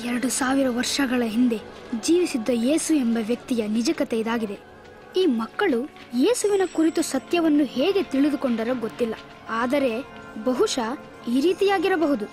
2000 ವರ್ಷಗಳ ಹಿಂದೆ ಜೀವಿಸಿದ್ದ ಯೇಸು ಎಂಬ ವ್ಯಕ್ತಿಯ ನಿಜ ಕಥೆ ಇದಾಗಿದೆ. ಈ ಮಕ್ಕಳು ಯೇಸುವಿನ ಕುರಿತು ಸತ್ಯವನ್ನು ಹೇಗೆ ತಿಳಿದುಕೊಂಡರೋ ಗೊತ್ತಿಲ್ಲ, ಆದರೆ ಬಹುಶಃ ಈ ರೀತಿಯಾಗಿರಬಹುದು.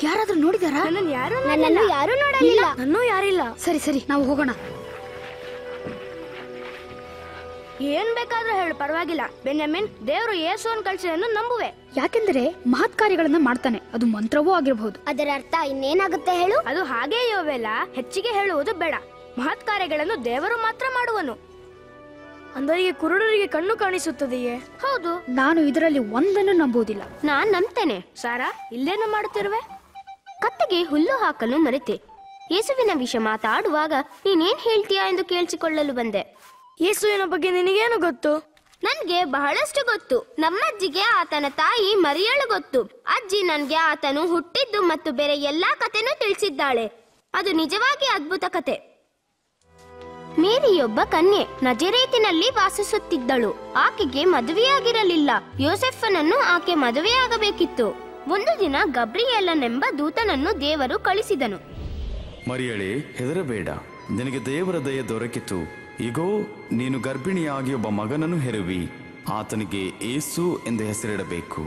ಯಾರಾದ್ರೂ ನೋಡಿದಾರಾ? ನನ್ನನ್ನು ಯಾರು ನೋಡಲಿಲ್ಲ. ನನ್ನೂ ಯಾರಿಲ್ಲ. ಸರಿ ಸರಿ, ನಾವು ಹೋಗೋಣ. ಏನ್ ಬೇಕಾದ್ರೂ ಹೇಳು, ಪರವಾಗಿಲ್ಲ. ಬೆನ್ಯಾಮಿನ್, ದೇವರು ಯೇಸುವನ್ನು ಕಳಿಸಿದನ್ನು ನಂಬುವೆ. ಯಾಕೆಂದರೆ ಮಹತ್ ಕಾರ್ಯಗಳನ್ನ ಮಾಡ್ತಾನೆ, ಅದು ಮಂತ್ರವೂ ಆಗಿರಬಹುದು. ಅದರ ಅರ್ಥ ಇನ್ನೇನಾಗುತ್ತೆ ಹೇಳು? ಅದು ಹಾಗೆ ಯೋವೆಲ್ಲ, ಹೆಚ್ಚಿಗೆ ಹೇಳುವುದು ಬೇಡ. ಮಹತ್ ಕಾರ್ಯಗಳನ್ನು ದೇವರು ಮಾತ್ರ ಮಾಡುವನು. ಅಂದರೆ ಕುರುಡರಿಗೆ ಕಣ್ಣು ಕಾಣಿಸುತ್ತದೆಯೇ? ಹೌದು. ನಾನು ಇದರಲ್ಲಿ ಒಂದನ್ನು ನಂಬುವುದಿಲ್ಲ. ನಾನ್ ನಂಬ್ತೇನೆ. ಸಾರಾ, ಇಲ್ಲೇನು ಮಾಡುತ್ತಿರುವೆ? ಕತ್ತೆಗೆ ಹುಲ್ಲು ಹಾಕಲು ಮರೆತೆ. ಯೇಸುವಿನ ವಿಷಯ ಮಾತಾಡುವಾಗ ನೀನೇನ್ ಹೇಳ್ತೀಯಾ ಎಂದು ಕೇಳಿಸಿಕೊಳ್ಳಲು ಬಂದೆ. ಯೇಸುವಿನ ಬಗ್ಗೆ ನಿನಗೇನು ಗೊತ್ತು? ನನ್ಗೆ ಬಹಳಷ್ಟು ಗೊತ್ತು. ನಮ್ಮಜ್ಜಿಗೆ ಆತನ ತಾಯಿ ಮರಿಯಳು ಗೊತ್ತು. ಅಜ್ಜಿ ನನ್ಗೆ ಆತನು ಹುಟ್ಟಿದ್ದು ಮತ್ತು ಬೇರೆ ಎಲ್ಲಾ ಕಥೆನೂ ತಿಳಿಸಿದ್ದಾಳೆ. ಅದು ನಿಜವಾಗಿ ಅದ್ಭುತ ಕತೆ. ಮೇರಿಯೊಬ್ಬ ಕನ್ಯೆ ನಜರೇತಿನಲ್ಲಿ ವಾಸಿಸುತ್ತಿದ್ದಳು. ಆಕೆಗೆ ಮದುವೆಯಾಗಿರಲಿಲ್ಲ. ಯೋಸೆಫನನ್ನು ಆಕೆ ಮದುವೆಯಾಗಬೇಕಿತ್ತು. ಒಂದು ದಿನ ಗಬ್ರಿಯೇಲನೆಂಬ ದೂತನನ್ನು ದೇವರು ಕಳಿಸಿದನು. ಮರಿಯಳೇ, ಹೆದರಬೇಡ, ನಿನಗೆ ದೇವರ ದಯೆ ದೊರಕಿತು. ಈಗೋ ನೀನು ಗರ್ಭಿಣಿಯಾಗಿ ಒಬ್ಬ ಮಗನನ್ನು ಹೆರುವಿ. ಆತನಿಗೆ ಏಸು ಎಂದು ಹೆಸರಿಡಬೇಕು.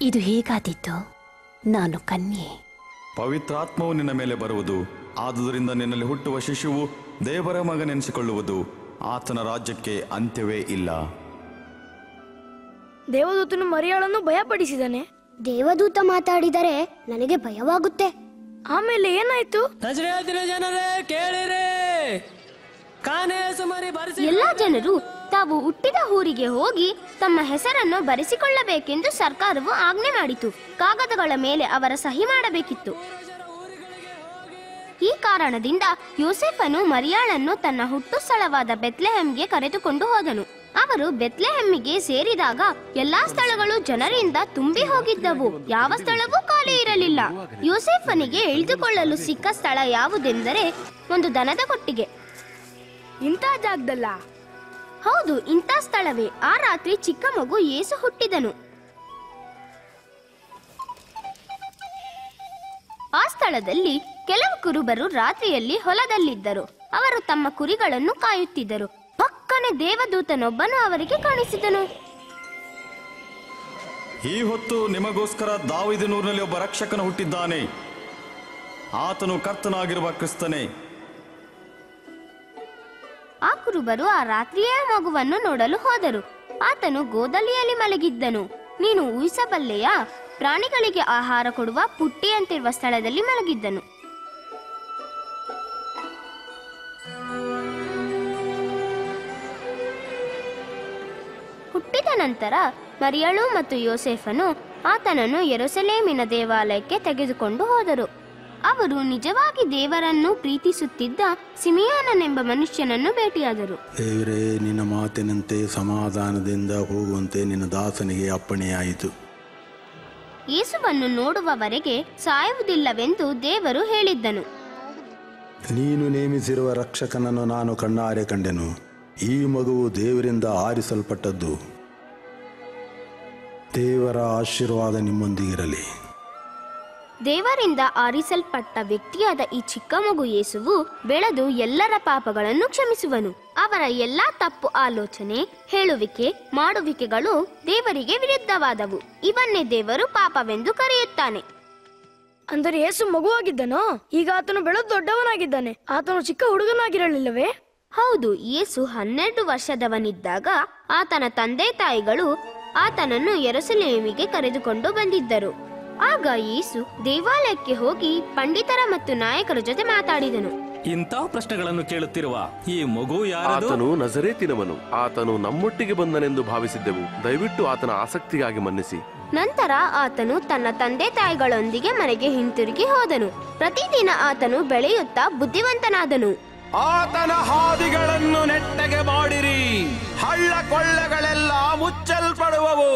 ಇದು ಹೇಗಾದೀತು? ನಾನು ಕನ್ಯೆ. ಪವಿತ್ರಾತ್ಮವು ನಿನ್ನ ಮೇಲೆ ಬರುವುದು. ಆದುದರಿಂದ ನಿನ್ನಲ್ಲಿ ಹುಟ್ಟುವ ಶಿಶುವು ದೇವರ ಮಗನೆನಿಸಿಕೊಳ್ಳುವುದು. ಆತನ ರಾಜ್ಯಕ್ಕೆ ಅಂತ್ಯವೇ ಇಲ್ಲ. ದೇವದೂತನು ಮರಿಯಾಳನ್ನು ಭಯಪಡಿಸಿದನೆ. ದೇವದೂತ ಮಾತಾಡಿದರೆ ನನಗೆ ಭಯವಾಗುತ್ತೆ. ಆಮೇಲೆ ಏನಾಯ್ತು? ಜನರೇ ಕೇಳಿರಿ, ಎಲ್ಲಾ ಜನರು ತಾವು ಹುಟ್ಟಿದ ಊರಿಗೆ ಹೋಗಿ ತಮ್ಮ ಹೆಸರನ್ನು ಬರೆಸಿಕೊಳ್ಳಬೇಕೆಂದು ಸರ್ಕಾರವು ಆಜ್ಞೆ ಮಾಡಿತು. ಕಾಗದಗಳ ಮೇಲೆ ಅವರ ಸಹಿ ಮಾಡಬೇಕಿತ್ತು. ಈ ಕಾರಣದಿಂದ ಯೋಸೆಫನು ಮರಿಯಾಳನ್ನು ತನ್ನ ಹುಟ್ಟು ಸ್ಥಳವಾದ ಬೆತ್ಲೆಹೆಮ್ಗೆ ಕರೆದುಕೊಂಡು ಹೋದನು. ಅವರು ಬೆತ್ಲೆಹೆಮ್ಮಿಗೆ ಸೇರಿದಾಗ ಎಲ್ಲಾ ಸ್ಥಳಗಳು ಜನರಿಂದ ತುಂಬಿ ಹೋಗಿದ್ದವು. ಯಾವ ಸ್ಥಳವೂ ಖಾಲಿ ಇರಲಿಲ್ಲ. ಯೋಸೆಫನಿಗೆ ಇಳಿದುಕೊಳ್ಳಲು ಸಿಕ್ಕ ಸ್ಥಳ ಯಾವುದೆಂದರೆ ಒಂದು ದನದ ಕೊಟ್ಟಿಗೆ. ಇಂಥ ಜಾಗದಲ್ಲ? ಹೌದು, ಇಂಥ ಸ್ಥಳವೇ. ಆ ರಾತ್ರಿ ಚಿಕ್ಕ ಮಗು ಯೇಸು ಹುಟ್ಟಿದನು. ಆ ಸ್ಥಳದಲ್ಲಿ ಕೆಲವು ಕುರುಬರು ರಾತ್ರಿಯಲ್ಲಿ ಹೊಲದಲ್ಲಿದ್ದರು. ಅವರು ತಮ್ಮ ಕುರಿಗಳನ್ನು ಕಾಯುತ್ತಿದ್ದರು. ಪಕ್ಕನೆ ದೇವದೂತನೊಬ್ಬನು ಅವರಿಗೆ ಕಾಣಿಸಿದನು. ಈ ಹೊತ್ತು ನಿಮಗೋಸ್ಕರ ದಾವೀದನೂರಿನಲ್ಲಿ ಒಬ್ಬ ರಕ್ಷಕನು ಹುಟ್ಟಿದ್ದಾನೆ. ಆತನು ಕರ್ತನಾಗಿರುವ ಕ್ರಿಸ್ತನೇ. ಆ ಕುರುಬರು ಆ ರಾತ್ರಿಯೇ ಮಗುವನ್ನು ನೋಡಲು ಹೋದರು. ಆತನು ಗೋದಲಿಯಲ್ಲಿ ಮಲಗಿದ್ದನು. ನೀನು ಊಹಿಸಬಲ್ಲೆಯಾ? ಪ್ರಾಣಿಗಳಿಗೆ ಆಹಾರ ಕೊಡುವ ಪುಟ್ಟಿಯಂತಿರುವ ಸ್ಥಳದಲ್ಲಿ ಮಲಗಿದ್ದನು. ಹುಟ್ಟಿದ ನಂತರ ಮರಿಯಳು ಮತ್ತು ಯೋಸೆಫನು ಆತನನ್ನು ಯೆರೂಸಲೇಮಿನ ದೇವಾಲಯಕ್ಕೆ ತೆಗೆದುಕೊಂಡು ಹೋದರು. ಅವರು ನಿಜವಾಗಿ ದೇವರನ್ನು ಪ್ರೀತಿಸುತ್ತಿದ್ದ ಸಿಮಿಯೋನನೆಂಬ ಮನುಷ್ಯನನ್ನು ಭೇಟಿಯಾದರು. ದೇವರೇ, ನಿನ್ನ ಮಾತಿನಂತೆ ಸಮಾಧಾನದಿಂದ ಹೋಗುವಂತೆ ನಿನ್ನ ದಾಸನಿಗೆ ಅಪ್ಪಣೆಯಾಯಿತು. ಯೇಸುವನ್ನು ನೋಡುವವರೆಗೆ ಸಾಯುವುದಿಲ್ಲವೆಂದು ದೇವರು ಹೇಳಿದ್ದನು. ನೀನು ನೇಮಿಸಿರುವ ರಕ್ಷಕನನ್ನು ನಾನು ಕಣ್ಣಾರೆ ಕಂಡೆನು. ಈ ಮಗುವು ದೇವರಿಂದ ಆರಿಸಲ್ಪಟ್ಟದ್ದು. ದೇವರ ಆಶೀರ್ವಾದ ನಿಮ್ಮೊಂದಿಗಿರಲಿ. ದೇವರಿಂದ ಆರಿಸಲ್ಪಟ್ಟ ವ್ಯಕ್ತಿಯಾದ ಈ ಚಿಕ್ಕ ಮಗು ಯೇಸುವು ಬೆಳೆದು ಎಲ್ಲರ ಪಾಪಗಳನ್ನು ಕ್ಷಮಿಸುವನು. ಅವರ ಎಲ್ಲಾ ತಪ್ಪು ಆಲೋಚನೆ, ಹೇಳುವಿಕೆ, ಮಾಡುವಿಕೆಗಳು ದೇವರಿಗೆ ವಿರುದ್ಧವಾದವು. ಇವನ್ನೇ ದೇವರು ಪಾಪವೆಂದು ಕರೆಯುತ್ತಾನೆ. ಅಂದರೆ ಯೇಸು ಮಗುವಾಗಿದ್ದನೋ? ಈಗ ಆತನು ಬೆಳೆದು ದೊಡ್ಡವನಾಗಿದ್ದಾನೆ. ಆತನು ಚಿಕ್ಕ ಹುಡುಗನಾಗಿರಲಿಲ್ಲವೇ? ಹೌದು. ಯೇಸು 12 ವರ್ಷದವನಿದ್ದಾಗ ಆತನ ತಂದೆ ತಾಯಿಗಳು ಆತನನ್ನು ಯೆರೂಸಲೇಮಿಗೆ ಕರೆದುಕೊಂಡು ಬಂದಿದ್ದರು. ಆಗ ಯೇಸು ದೇವಾಲಯಕ್ಕೆ ಹೋಗಿ ಪಂಡಿತರ ಮತ್ತು ನಾಯಕರ ಜೊತೆ ಮಾತಾಡಿದನು. ಇಂಥ ಪ್ರಶ್ನೆಗಳನ್ನು ಕೇಳುತ್ತಿರುವ ಈ ಮಗು ಯಾರು? ಆತನು ನಜರೇತಿನವನು. ಆತನು ನಮ್ಮೊಟ್ಟಿಗೆ ಬಂದನೆಂದು ಭಾವಿಸಿದ್ದೆವು. ದಯವಿಟ್ಟು ಆತನ ಆಸಕ್ತಿಗಾಗಿ ಮನ್ನಿಸಿ. ನಂತರ ಆತನು ತನ್ನ ತಂದೆ ತಾಯಿಗಳೊಂದಿಗೆ ಮನೆಗೆ ಹಿಂತಿರುಗಿ ಹೋದನು. ಪ್ರತಿದಿನ ಆತನು ಬೆಳೆಯುತ್ತಾ ಬುದ್ಧಿವಂತನಾದನು. ಆತನ ಹಾದಿಗಳನ್ನು ನೆಟ್ಟಗೆ ಮಾಡಿರಿ, ಹಳ್ಳ ಕೊಳ್ಳಗಳೆಲ್ಲ ಮುಚ್ಚಲ್ಪಡುವವು,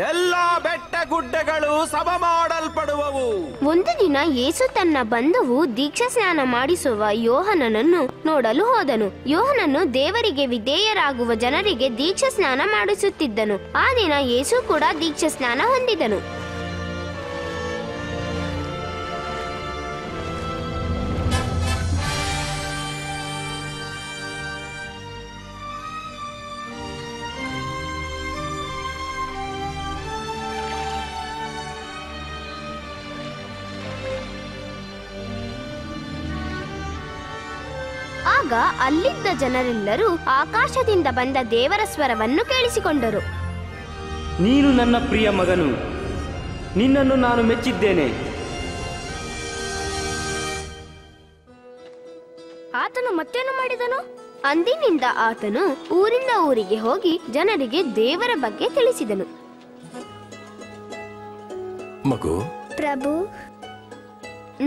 ಎಲ್ಲ ಬೆಟ್ಟ ಗುಡ್ಡಗಳು ಸಮ ಮಾಡಲ್ಪಡುವವು. ಒಂದು ದಿನ ಯೇಸು ತನ್ನ ಬಂಧುವು ದೀಕ್ಷಾ ಸ್ನಾನ ಮಾಡಿಸುವ ಯೋಹನನನ್ನು ನೋಡಲು ಹೋದನು. ಯೋಹನನು ದೇವರಿಗೆ ವಿಧೇಯರಾಗುವ ಜನರಿಗೆ ದೀಕ್ಷಾ ಸ್ನಾನ ಮಾಡಿಸುತ್ತಿದ್ದನು. ಆ ದಿನ ಯೇಸು ಕೂಡ ದೀಕ್ಷಾ ಸ್ನಾನ ಹೊಂದಿದನು. ಆಗ ಅಲ್ಲಿದ್ದ ಜನರೆಲ್ಲರೂ ಆಕಾಶದಿಂದ ಬಂದ ದೇವರ ಸ್ವರವನ್ನು ಕೇಳಿಸಿಕೊಂಡರು. ನೀನು ನನ್ನ ಪ್ರಿಯ ಮಗನು, ನಿನ್ನನ್ನು ನಾನು ಮೆಚ್ಚಿದ್ದೇನೆ. ಆತನು ಮತ್ತೇನು ಮಾಡಿದನು? ಅಂದಿನಿಂದ ಆತನು ಊರಿಂದ ಊರಿಗೆ ಹೋಗಿ ಜನರಿಗೆ ದೇವರ ಬಗ್ಗೆ ತಿಳಿಸಿದನು. ಮಗು, ಪ್ರಭು.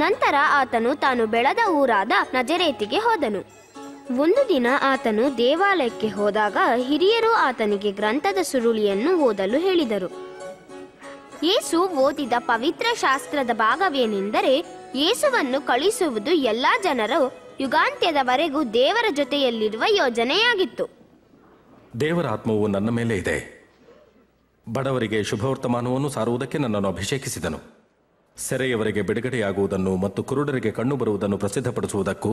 ನಂತರ ಆತನು ತಾನು ಬೆಳೆದ ಊರಾದ ನಜರೇತಿಗೆ ಹೋದನು. ಒಂದು ದಿನ ಆತನು ದೇವಾಲಯಕ್ಕೆ ಹೋದಾಗ ಹಿರಿಯರು ಆತನಿಗೆ ಗ್ರಂಥದ ಸುರುಳಿಯನ್ನು ಓದಲು ಹೇಳಿದರು. ಯೇಸು ಓದಿದ ಪವಿತ್ರ ಶಾಸ್ತ್ರದ ಭಾಗವೇನೆಂದರೆ, ಯೇಸುವನ್ನು ಕಳುಹಿಸುವುದು ಎಲ್ಲಾ ಜನರು ಯುಗಾಂತ್ಯದವರೆಗೂ ದೇವರ ಜೊತೆಯಲ್ಲಿರುವ ಯೋಜನೆಯಾಗಿತ್ತು. ದೇವರ ಆತ್ಮವು ನನ್ನ ಮೇಲೆ ಇದೆ. ಬಡವರಿಗೆ ಶುಭವರ್ತಮಾನವನ್ನು ಸಾರುವುದಕ್ಕೆ ನನ್ನನ್ನು ಅಭಿಷೇಕಿಸಿದನು. ಸೆರೆಯವರಿಗೆ ಬಿಡುಗಡೆಯಾಗುವುದನ್ನು ಮತ್ತು ಕುರುಡರಿಗೆ ಕಣ್ಣು ಬರುವುದನ್ನು ಪ್ರಸಿದ್ಧಪಡಿಸುವುದಕ್ಕೂ,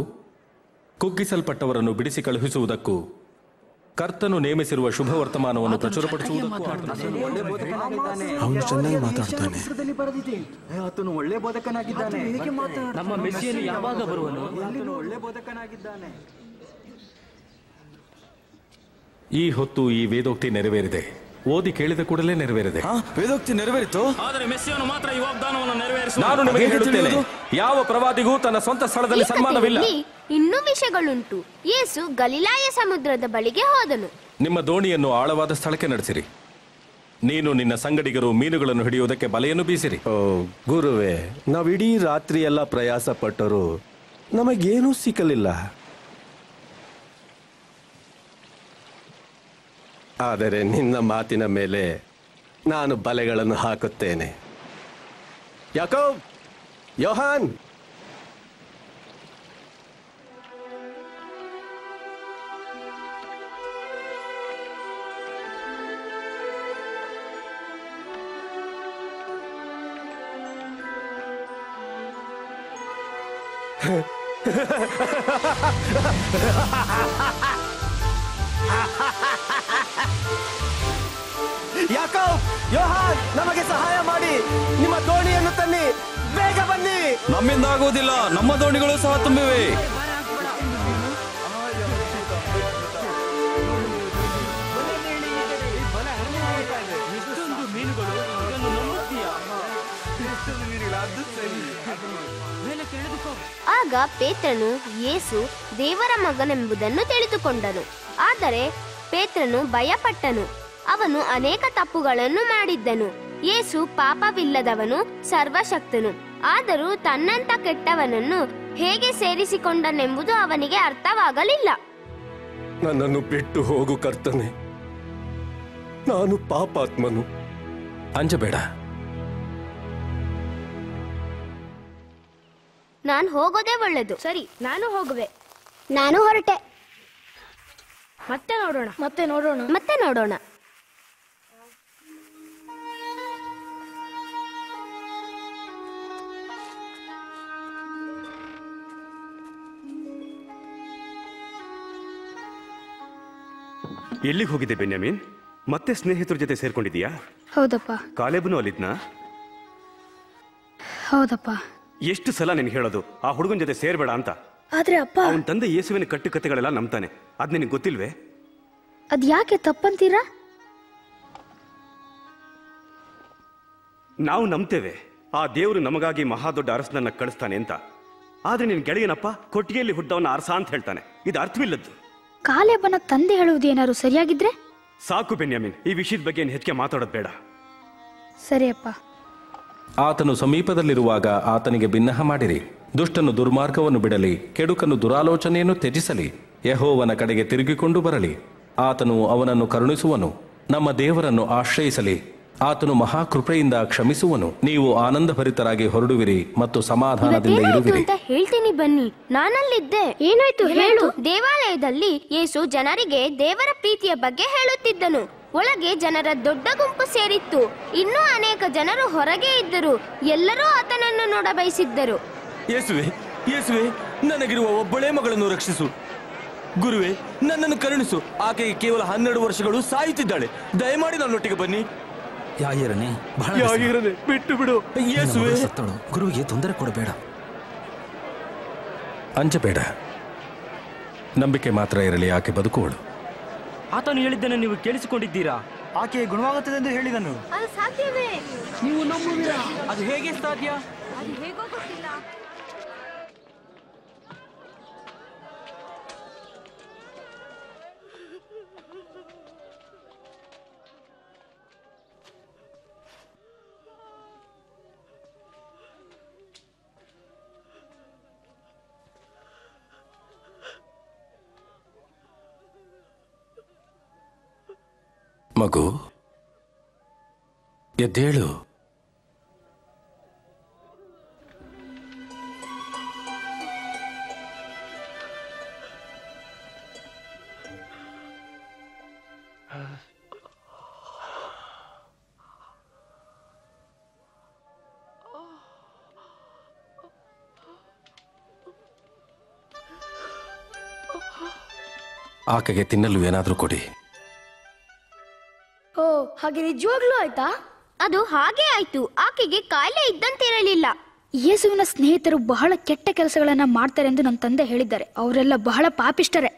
ಕುಗ್ಗಿಸಲ್ಪಟ್ಟವರನ್ನು ಬಿಡಿಸಿ ಕಳುಹಿಸುವುದಕ್ಕೂ, ಕರ್ತನು ನೇಮಿಸಿರುವ ಶುಭ ವರ್ತಮಾನವನ್ನು ಪ್ರಚುರಪಡಿಸುವುದಕ್ಕೂ. ಅವನು ಚೆನ್ನಾಗಿ ಮಾತಾಡ್ತಾನೆ. ಆತನು ಒಳ್ಳೆ ಬೋಧಕನಾಗಿದ್ದಾನೆ. ನಮ್ಮ ಮೆಸ್ಸಿಯನು ಯಾವಾಗ ಬರುವನು? ಒಳ್ಳೆ ಬೋಧಕನಾಗಿದ್ದಾನೆ. ಈ ಹೊತ್ತು ಈ ವೇದೋಕ್ತಿ ನೆರವೇರಿದೆ. ಓದಿ ಕೇಳಿದ ಕೂಡಲೇ ನೆರವೇರಿದೆ. ವೇದೋಕ್ತಿ ನೆರವೇರಿತು, ಆದರೆ ಮೆಸ್ಸಿಯನು ಮಾತ್ರ ಈ ವಾಗ್ದಾನವನ್ನು ನೆರವೇರಿಸಿ. ನಾನು ನಿಮಗೆ ಹೇಳುತ್ತೇನೆ, ಯಾವ ಪ್ರವಾದಿಗೂ ತನ್ನ ಸ್ವಂತ ಸ್ಥಳದಲ್ಲಿ ಸನ್ಮಾನವಿಲ್ಲ. ಇನ್ನೂ ವಿಷಯಗಳುಂಟು. ಯೇಸು ಗಲಿಲಾಯ ಸಮುದ್ರದ ಬಳಿಗೆ ಹೋದನು. ನಿಮ್ಮ ದೋಣಿಯನ್ನು ಆಳವಾದ ಸ್ಥಳಕ್ಕೆ ನಡೆಸಿರಿ. ನೀನು ನಿನ್ನ ಸಂಗಡಿಗರು ಮೀನುಗಳನ್ನು ಹಿಡಿಯುವುದಕ್ಕೆ ಬಲೆಯನ್ನು ಬೀಸಿರಿ. ಓ ಗುರುವೇ, ನಾವಿಡೀ ರಾತ್ರಿ ಎಲ್ಲ ಪ್ರಯಾಸ ಪಟ್ಟರು ನಮಗೇನೂ ಸಿಕ್ಕಲಿಲ್ಲ. ಆದರೆ ನಿನ್ನ ಮಾತಿನ ಮೇಲೆ ನಾನು ಬಲೆಗಳನ್ನು ಹಾಕುತ್ತೇನೆ. ಯಾಕೋಬ್, ಯೋಹಾನ್, ಯಾಕೋಬ್, ಯೋಹಾನ್, ನಮಗೆ ಸಹಾಯ ಮಾಡಿ. ನಿಮ್ಮ ದೋಣಿಯನ್ನು ತನ್ನಿ, ಬೇಗ ಬನ್ನಿ. ನಮ್ಮಿಂದ ಆಗುವುದಿಲ್ಲ, ನಮ್ಮ ದೋಣಿಗಳು ಸಹ ತುಂಬಿವೆ. ಆಗ ಪೇತ್ರನು ಯೇಸು ದೇವರ ಮಗನೆಂಬುದನ್ನು ತಿಳಿದುಕೊಂಡನು. ಆದರೆ ಪೇತ್ರನು ಭಯಪಟ್ಟನು. ಅವನು ಅನೇಕ ತಪ್ಪುಗಳನ್ನು ಮಾಡಿದ್ದನು. ಯೇಸು ಪಾಪವಿಲ್ಲದವನು, ಸರ್ವಶಕ್ತನು. ಆದರೂ ತನ್ನಂತ ಕೆಟ್ಟವನನ್ನು ಹೇಗೆ ಸೇರಿಸಿಕೊಂಡನೆಂಬುದು ಅವನಿಗೆ ಅರ್ಥವಾಗಲಿಲ್ಲ. ನನ್ನನ್ನು ಬಿಟ್ಟು ಹೋಗು ಕರ್ತನೆ, ನಾನು ಪಾಪಾತ್ಮನು. ಅಂಜಬೇಡ. ನಾನು ಹೋಗೋದೇ ಒಳ್ಳೆದು. ಸರಿ, ನಾನು ಹೋಗುವೆ. ನಾನು ಹೊರಟೆ. ಮತ್ತೆ ನೋಡೋಣ. ಮತ್ತೆ ನೋಡೋಣ. ಎಲ್ಲಿಗೆ ಹೋಗಿದೆ ಬೆನ್ಯಾಮಿನ್? ಮತ್ತೆ ಸ್ನೇಹಿತರ ಜೊತೆ ಸೇರ್ಕೊಂಡಿದೀಯಾ? ಹೌದಪ್ಪ. ಕಾಲೇಬನು ಅಲ್ಲಿದ್ನಾ? ಹೌದಪ್ಪ. ಎಷ್ಟು ಸಲ ನಿನ್ ಹೇಳೋದು ಆ ಹುಡುಗನ ಜೊತೆ ಸೇರ್ಬೇಡ ಅಂತ? ಆದ್ರೆ ಅಪ್ಪ, ಅವನ ತಂದೆ ಯೇಸುವಿನ ಕಟ್ಟುಕತೆಗಳೆಲ್ಲ ನಂಬ್ತಾನೆ. ಅದ್ ನಿನಗೆ ಗೊತ್ತಿಲ್ವೇ? ಅದ್ ಯಾಕೆ ತಪ್ಪಂತೀರಾ? ನಾವು ನಂಬ್ತೇವೆ ಆ ದೇವರು ನಮಗಾಗಿ ಮಹಾದೊಡ್ಡ ಅರಸನನ್ನ ಕಳಿಸ್ತಾನೆ ಅಂತ. ಆದ್ರೆ ನಿನ್ ಗೆಳೆಯನಪ್ಪ ಕೊಟ್ಟಿಗೆಯಲ್ಲಿ ಹುಟ್ಟವನ್ನ ಅರಸ ಅಂತ ಹೇಳ್ತಾನೆ. ಇದು ಅರ್ಥವಿಲ್ಲದ್ದು. ಕಾಲೇಬನ ತಂದೆ ಹೇಳುವುದು ಏನಾದ್ರು ಸರಿಯಾಗಿದ್ರೆ? ಸಾಕು ಬೆನ್ಯಾಮಿನ್, ಈ ವಿಷಯದ ಬಗ್ಗೆ ಹೆಚ್ಚಿಗೆ ಮಾತಾಡೋದು ಬೇಡ. ಸರಿಯಪ್ಪ. ಆತನು ಸಮೀಪದಲ್ಲಿರುವಾಗ ಆತನಿಗೆ ಬಿನ್ನಹ ಮಾಡಿರಿ. ದುಷ್ಟನು ದುರ್ಮಾರ್ಗವನ್ನು ಬಿಡಲಿ, ಕೆಡುಕನು ದುರಾಲೋಚನೆಯನ್ನು ತ್ಯಜಿಸಲಿ. ಯೆಹೋವನ ಕಡೆಗೆ ತಿರುಗಿಕೊಂಡು ಬರಲಿ, ಆತನು ಅವನನ್ನು ಕರುಣಿಸುವನು. ನಮ್ಮ ದೇವರನ್ನು ಆಶ್ರಯಿಸಲಿ, ಆತನು ಮಹಾಕೃಪೆಯಿಂದ ಕ್ಷಮಿಸುವನು. ನೀವು ಆನಂದಭರಿತರಾಗಿ ಹೊರಡುವಿರಿ ಮತ್ತು ಸಮಾಧಾನದಿಂದ ಇರುವಿರಿ. ಅಂತ ಹೇಳ್ತೀನಿ ಬನ್ನಿ. ನಾನಲ್ಲಿದ್ದೆ. ಏನಾಯ್ತು ಹೇಳು. ದೇವಾಲಯದಲ್ಲಿ ಯೇಸು ಜನರಿಗೆ ದೇವರ ಪ್ರೀತಿಯ ಬಗ್ಗೆ ಹೇಳುತ್ತಿದ್ದನು. ಒಳಗೆ ಜನರ ದೊಡ್ಡ ಗುಂಪು ಸೇರಿತ್ತು. ಇನ್ನೂ ಅನೇಕ ಜನರು ಹೊರಗೆ ಇದ್ದರು. ಎಲ್ಲರೂ ಆತನನ್ನು ನೋಡ ಬಯಸಿದ್ದರು. ಯೇಸುವೆ, ಯೇಸುವೆ, ನನಗಿರುವ ಒಬ್ಬಳೇ ಮಗಳನ್ನು ರಕ್ಷಿಸು. ಗುರುವೆ, ನನ್ನನ್ನು ಕರುಣಿಸು. ಆಕೆಗೆ ಕೇವಲ 12 ವರ್ಷಗಳು, ಸಾಯುತ್ತಿದ್ದಾಳೆ. ದಯಮಾಡಿ ನನ್ನೊಟ್ಟಿಗೆ ಬನ್ನಿ. ಯಾಗಿರನೆ, ಬಿಟ್ಟು ಬಿಡು. ಯೇಸುವೆ, ಸತ್ತಳು. ಗುರುವಿಗೆ ತೊಂದರೆ ಕೊಡಬೇಡ. ಅಂಜಬೇಡ, ನಂಬಿಕೆ ಮಾತ್ರ ಇರಲಿ, ಆಕೆ ಬದುಕುವಳು. ಆತನು ಹೇಳಿದ್ದನ್ನು ನೀವು ಕೇಳಿಸಿಕೊಂಡಿದ್ದೀರಾ? ಆಕೆ ಗುಣವಾಗುತ್ತದೆ ಎಂದು ಹೇಳಿದನು. ಅದು ಸಾಧ್ಯವೇ? ನೀವು ನಂಬುವಿರಾ? ಅದು ಹೇಗೆ ಸಾಧ್ಯ? ಅದು ಹೇಗೋ ಗೊತ್ತಿಲ್ಲ. ಮಗು, ಎದ್ದೇಳು. ಆಕೆಗೆ ತಿನ್ನಲು ಏನಾದರೂ ಕೊಡಿ. ಓ, ಹಾಗೆ ನಿಜವಾಗ್ಲೂ ಆಯ್ತಾ? ಅದು ಹಾಗೆ ಆಯ್ತು. ಆಕೆಗೆ ಕಾಯಿಲೆ ಇದ್ದಂತಿರಲಿಲ್ಲ. ಯೇಸುವಿನ ಸ್ನೇಹಿತರು ಬಹಳ ಕೆಟ್ಟ ಕೆಲಸಗಳನ್ನ ಮಾಡ್ತಾರೆ ಎಂದು ನನ್ನ ತಂದೆ ಹೇಳಿದ್ದಾರೆ. ಅವರೆಲ್ಲ ಬಹಳ ಪಾಪಿಷ್ಟರೇ.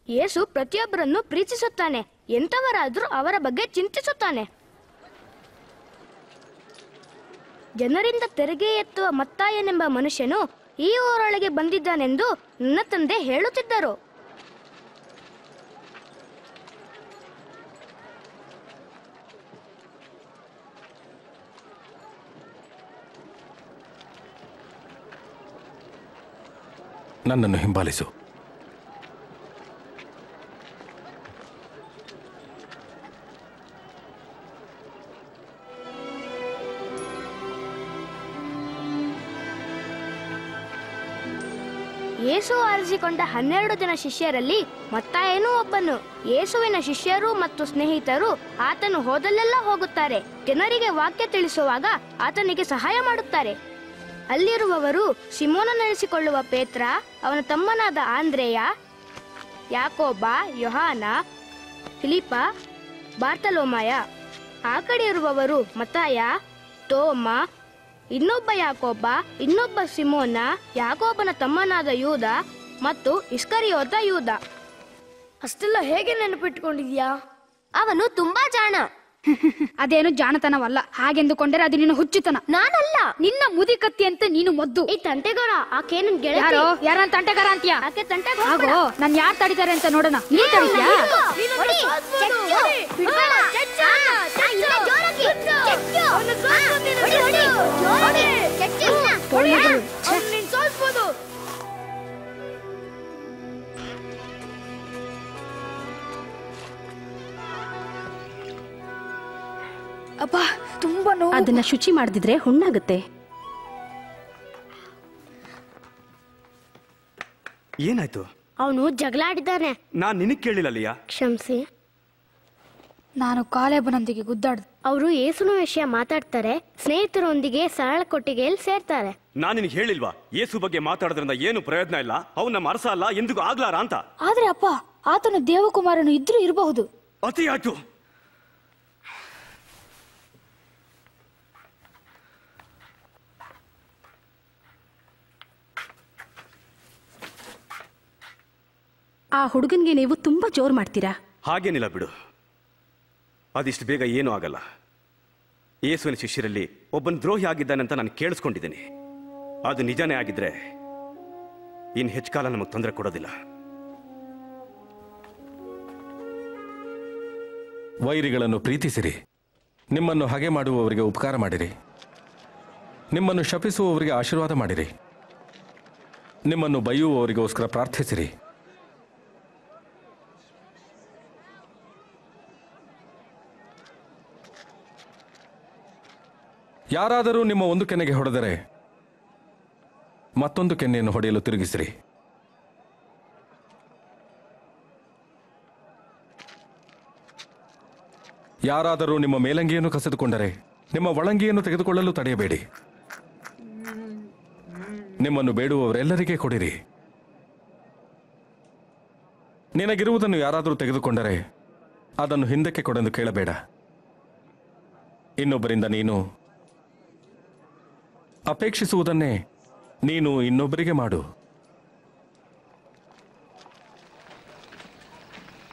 ಯೇಸು ಪ್ರತಿಯೊಬ್ಬರನ್ನು ಪ್ರೀತಿಸುತ್ತಾನೆ. ಎಂತವರಾದ್ರೂ ಅವರ ಬಗ್ಗೆ ಚಿಂತಿಸುತ್ತಾನೆ. ಜನರಿಂದ ತೆರಿಗೆ ಎತ್ತುವ ಮತ್ತಾಯನೆಂಬ ಮನುಷ್ಯನು ಈ ಊರೊಳಗೆ ಬಂದಿದ್ದಾನೆಂದು ನನ್ನ ತಂದೆ ಹೇಳುತ್ತಿದ್ದರು. ನನ್ನನ್ನು ಹಿಂಬಾಲಿಸು. ಯೇಸು ಆರಿಸಿಕೊಂಡ 12 ಜನ ಶಿಷ್ಯರಲ್ಲಿ ಮತ್ತಾಯನೂ ಒಬ್ಬನು. ಯೇಸುವಿನ ಶಿಷ್ಯರು ಮತ್ತು ಸ್ನೇಹಿತರು ಆತನು ಹೋದಲ್ಲೆಲ್ಲ ಹೋಗುತ್ತಾರೆ. ಜನರಿಗೆ ವಾಕ್ಯ ತಿಳಿಸುವಾಗ ಆತನಿಗೆ ಸಹಾಯ ಮಾಡುತ್ತಾರೆ. ಅಲ್ಲಿರುವವರು ಸಿಮೋನನೆನಿಸಿಕೊಳ್ಳುವ ಪೇತ್ರ, ಅವನ ತಮ್ಮನಾದ ಆಂದ್ರೇಯ, ಯಾಕೋಬ, ಯೋಹಾನ, ಫಿಲಿಪ, ಬಾರ್ತಲೋಮಾಯ. ಆ ಕಡೆ ಇರುವವರು ಮತ್ತಾಯ, ತೋಮ, ಇನ್ನೊಬ್ಬ ಯಾಕೋಬ, ಇನ್ನೊಬ್ಬ ಸಿಮೋನ, ಯಾಕೋಬನ ತಮ್ಮನಾದ ಯೂದ ಮತ್ತು ಇಸ್ಕರಿಯೋತ ಯೂದ. ಅಷ್ಟೆಲ್ಲ ಹೇಗೆ ನೆನಪಿಟ್ಕೊಂಡಿದ್ಯಾ? ಅವನು ತುಂಬಾ ಜಾಣ. ಅದೇನು ಜಾಣತನವಲ್ಲ. ಹಾಗೆಂದುಕೊಂಡರೆ ಅದು ನಿನ್ನ ಹುಚ್ಚುತನ. ನಾನಲ್ಲ, ನಿನ್ನ ಮುದಿಕತ್ತಿ ಅಂತ ನೀನು ಮೊದ್ದು. ಈ ತಂಟೆಗಾರ ಆಕೆ ನನ್ ಗೆಳತಿ. ಯಾರೋ ಯಾರನ್ನ ತಂಟೆಗಾರ ಅಂತೀಯ? ಆಕೆ ತಂಟೆಗಾರ. ಆಗೋ, ನಾನು ಯಾರು ತಡಿತಾರೆ ಅಂತ ನೋಡೋಣ. ನೀ ತಡಿದ್ಯಾ? ಅಪ್ಪ, ತುಂಬಾ ನೋವು. ಅದನ್ನ ಶುಚಿ ಮಾಡದಿದ್ರೆ ಹುಣ್ಣಾಗುತ್ತೆ. ಏನಾಯ್ತು? ಅವನು ಜಗಳಾಡಿದ್ದಾನೆ. ನಾನ್ ನಿನಗ್ ಕೇಳಿಲ್ಲ ಲಿಯಾ. ಕ್ಷಮಿಸಿ. ನಾನು ಕಾಲೇಬನೊಂದಿಗೆ ಗುದ್ದಾಡ್ದೆ. ಅವರು ಯೇಸುನ ವಿಷಯ ಮಾತಾಡ್ತಾರೆ. ಸ್ನೇಹಿತರೊಂದಿಗೆ ಸರಳ ಕೊಟ್ಟಿಗೆಯಲ್ಲಿ ಸೇರ್ತಾರೆ. ನಾನ್ ನಿನಗೆ ಹೇಳಿಲ್ವಾ, ಯೇಸು ಬಗ್ಗೆ ಮಾತಾಡೋದ್ರಿಂದ ಏನು ಪ್ರಯೋಜನ ಇಲ್ಲ, ಅವ್ನು ನಮ್ಮ ಅರಸ ಅಲ್ಲ, ಎಂದಿಗೂ ಆಗ್ಲಾರ ಅಂತ. ಆದ್ರೆ ಅಪ್ಪ, ಆತನು ದೇವಕುಮಾರನು ಇದ್ರೂ ಇರಬಹುದು. ಅತಿ ಆಯ್ತು. ಆ ಹುಡುಗನ್ಗೆ ನೀವು ತುಂಬಾ ಜೋರ್ ಮಾಡ್ತೀರಾ. ಹಾಗೇನಿಲ್ಲ ಬಿಡು, ಅದಿಷ್ಟು ಬೇಗ ಏನೂ ಆಗಲ್ಲ. ಯೇಸುವಿನ ಶಿಷ್ಯರಲ್ಲಿ ಒಬ್ಬನ ದ್ರೋಹಿ ಆಗಿದ್ದಾನಂತ ನಾನು ಕೇಳಿಸ್ಕೊಂಡಿದ್ದೀನಿ. ಅದು ನಿಜಾನೇ ಆಗಿದ್ರೆ ಇನ್ನು ಹೆಚ್ಚು ಕಾಲ ನಮಗೆ ತೊಂದರೆ ಕೊಡೋದಿಲ್ಲ. ವೈರಿಗಳನ್ನು ಪ್ರೀತಿಸಿರಿ, ನಿಮ್ಮನ್ನು ಹಾಗೆ ಮಾಡುವವರಿಗೆ ಉಪಕಾರ ಮಾಡಿರಿ, ನಿಮ್ಮನ್ನು ಶಪಿಸುವವರಿಗೆ ಆಶೀರ್ವಾದ ಮಾಡಿರಿ, ನಿಮ್ಮನ್ನು ಬೈಯುವವರಿಗೋಸ್ಕರ ಪ್ರಾರ್ಥಿಸಿರಿ. ಯಾರಾದರೂ ನಿಮ್ಮ ಒಂದು ಕೆನ್ನೆಗೆ ಹೊಡೆದರೆ ಮತ್ತೊಂದು ಕೆನ್ನೆಯನ್ನು ಹೊಡೆಯಲು ತಿರುಗಿಸಿರಿ. ಯಾರಾದರೂ ನಿಮ್ಮ ಮೇಲಂಗಿಯನ್ನು ಕಸಿದುಕೊಂಡರೆ ನಿಮ್ಮ ಒಳಂಗಿಯನ್ನು ತೆಗೆದುಕೊಳ್ಳಲು ತಡೆಯಬೇಡಿ. ನಿಮ್ಮನ್ನು ಬೇಡುವವರೆಲ್ಲರಿಗೆ ಕೊಡಿರಿ. ನಿನಗಿರುವುದನ್ನು ಯಾರಾದರೂ ತೆಗೆದುಕೊಂಡರೆ ಅದನ್ನು ಹಿಂದಕ್ಕೆ ಕೊಡೆಂದು ಕೇಳಬೇಡ. ಇನ್ನೊಬ್ಬರಿಂದ ನೀನು ಅಪೇಕ್ಷಿಸುವುದನ್ನೇ ನೀನು ಇನ್ನೊಬ್ಬರಿಗೆ ಮಾಡು.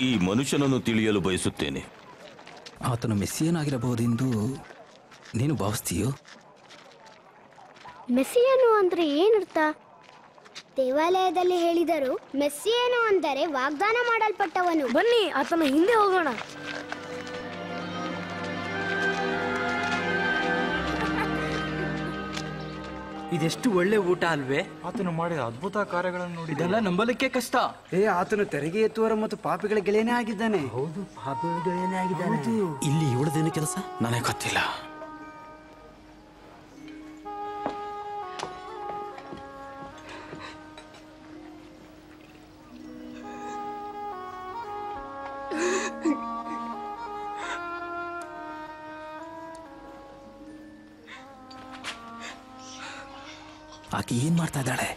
ಈ ಮನುಷ್ಯನನ್ನು ತಿಳಿಯಲು ಬಯಸುತ್ತೇನೆ. ಆತನು ಮೆಸ್ಸಿಯನಾಗಿರಬಹುದೆಂದು ನೀನು ಭಾವಿಸ್ತೀಯೋ? ಮೆಸ್ಸಿಯನು ಅಂದ್ರೆ ಏನರ್ಥ? ದೇವಾಲಯದಲ್ಲಿ ಹೇಳಿದರು, ಮೆಸ್ಸಿಯನು ಅಂದರೆ ವಾಗ್ದಾನ ಮಾಡಲ್ಪಟ್ಟವನು. ಬನ್ನಿ ಆತನ ಹಿಂದೆ ಹೋಗೋಣ. ಇದೆಷ್ಟು ಒಳ್ಳೆ ಊಟ ಅಲ್ವೇ? ಆತನು ಮಾಡಿದ ಅದ್ಭುತ ಕಾರ್ಯಗಳನ್ನು ನೋಡಿ ಇದೆಲ್ಲ ನಂಬಲಿಕ್ಕೆ ಕಷ್ಟ. ಆತನು ತೆರಿಗೆ ಎತ್ತುವರ ಮತ್ತು ಪಾಪಿಗಳ ಗೆಳೆಯನೇ ಆಗಿದ್ದಾನೆ. ಹೌದು, ಪಾಪಿಗಳ ಗೆಳೆಯನೇ ಆಗಿದ್ದಾನೆ. ಇಲ್ಲಿ ಇವಳದೇನು ಕೆಲಸ ನನಗೆ ಗೊತ್ತಿಲ್ಲ. ಆಕೆ ಏನ್ ಮಾಡ್ತಾ ಇದ್ದಾಳೆ?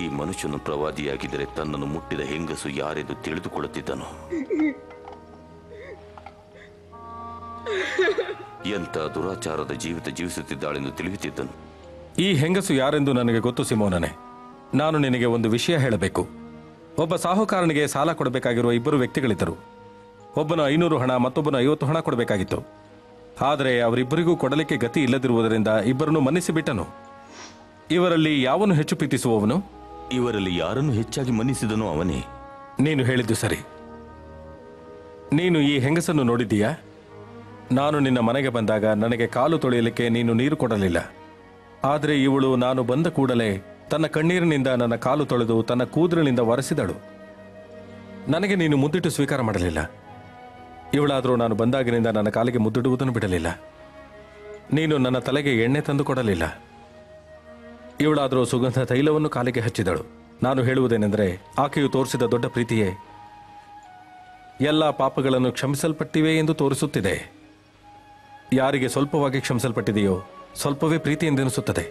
ಈ ಮನುಷ್ಯನು ಪ್ರವಾದಿಯಾಗಿದ್ದರೆ ತನ್ನನ್ನು ಮುಟ್ಟಿದ ಹೆಂಗಸು ಯಾರೆಂದು ತಿಳಿದುಕೊಳ್ಳುತ್ತಿದ್ದನು. ಎಂಥ ದುರಾಚಾರದ ಜೀವಿತ ಜೀವಿಸುತ್ತಿದ್ದಾಳೆಂದು ತಿಳಿಯುತ್ತಿದ್ದನು. ಈ ಹೆಂಗಸು ಯಾರೆಂದು ನನಗೆ ಗೊತ್ತು ಸಿಮೋನನೇ. ನಾನು ನಿನಗೆ ಒಂದು ವಿಷಯ ಹೇಳಬೇಕು. ಒಬ್ಬ ಸಾಹುಕಾರನಿಗೆ ಸಾಲ ಕೊಡಬೇಕಾಗಿರುವ ಇಬ್ಬರು ವ್ಯಕ್ತಿಗಳಿದ್ದರು. ಒಬ್ಬನು 500 ಹಣ, ಮತ್ತೊಬ್ಬನು 50 ಹಣ ಕೊಡಬೇಕಾಗಿತ್ತು. ಆದರೆ ಅವರಿಬ್ಬರಿಗೂ ಕೊಡಲಿಕ್ಕೆ ಗತಿ ಇಲ್ಲದಿರುವುದರಿಂದ ಇಬ್ಬರನ್ನು ಮನ್ನಿಸಿಬಿಟ್ಟನು. ಇವರಲ್ಲಿ ಯಾವನು ಹೆಚ್ಚು ಪ್ರೀತಿಸುವವನು? ಇವರಲ್ಲಿ ಯಾರನ್ನು ಹೆಚ್ಚಾಗಿ ಮನ್ನಿಸಿದನೋ ಅವನೇ. ನೀನು ಹೇಳಿದ್ದು ಸರಿ. ನೀನು ಈ ಹೆಂಗಸನ್ನು ನೋಡಿದ್ದೀಯಾ? ನಾನು ನಿನ್ನ ಮನೆಗೆ ಬಂದಾಗ ನನಗೆ ಕಾಲು ತೊಳೆಯಲಿಕ್ಕೆ ನೀನು ನೀರು ಕೊಡಲಿಲ್ಲ. ಆದರೆ ಇವಳು ನಾನು ಬಂದ ಕೂಡಲೇ ತನ್ನ ಕಣ್ಣೀರಿನಿಂದ ನನ್ನ ಕಾಲು ತೊಳೆದು ತನ್ನ ಕೂದಲಿನಿಂದ ಒರೆಸಿದಳು. ನನಗೆ ನೀನು ಮುದ್ದಿಟ್ಟು ಸ್ವೀಕಾರ ಮಾಡಲಿಲ್ಲ. ಇವಳಾದರೂ ನಾನು ಬಂದಾಗಿನಿಂದ ನನ್ನ ಕಾಲಿಗೆ ಮುದ್ದಿಡುವುದನ್ನು ಬಿಡಲಿಲ್ಲ. ನೀನು ನನ್ನ ತಲೆಗೆ ಎಣ್ಣೆ ತಂದು ಕೊಡಲಿಲ್ಲ. ಇವಳಾದರೂ ಸುಗಂಧ ತೈಲವನ್ನು ಕಾಲಿಗೆ ಹಚ್ಚಿದಳು. ನಾನು ಹೇಳುವುದೇನೆಂದರೆ, ಆಕೆಯು ತೋರಿಸಿದ ದೊಡ್ಡ ಪ್ರೀತಿಯೇ ಎಲ್ಲ ಪಾಪಗಳನ್ನು ಕ್ಷಮಿಸಲ್ಪಟ್ಟಿವೆ ಎಂದು ತೋರಿಸುತ್ತಿದೆ. ಯಾರಿಗೆ ಸ್ವಲ್ಪವಾಗಿ ಕ್ಷಮಿಸಲ್ಪಟ್ಟಿದೆಯೋ ಸ್ವಲ್ಪವೇ ಪ್ರೀತಿ ಎಂದೆನಿಸುತ್ತದೆ.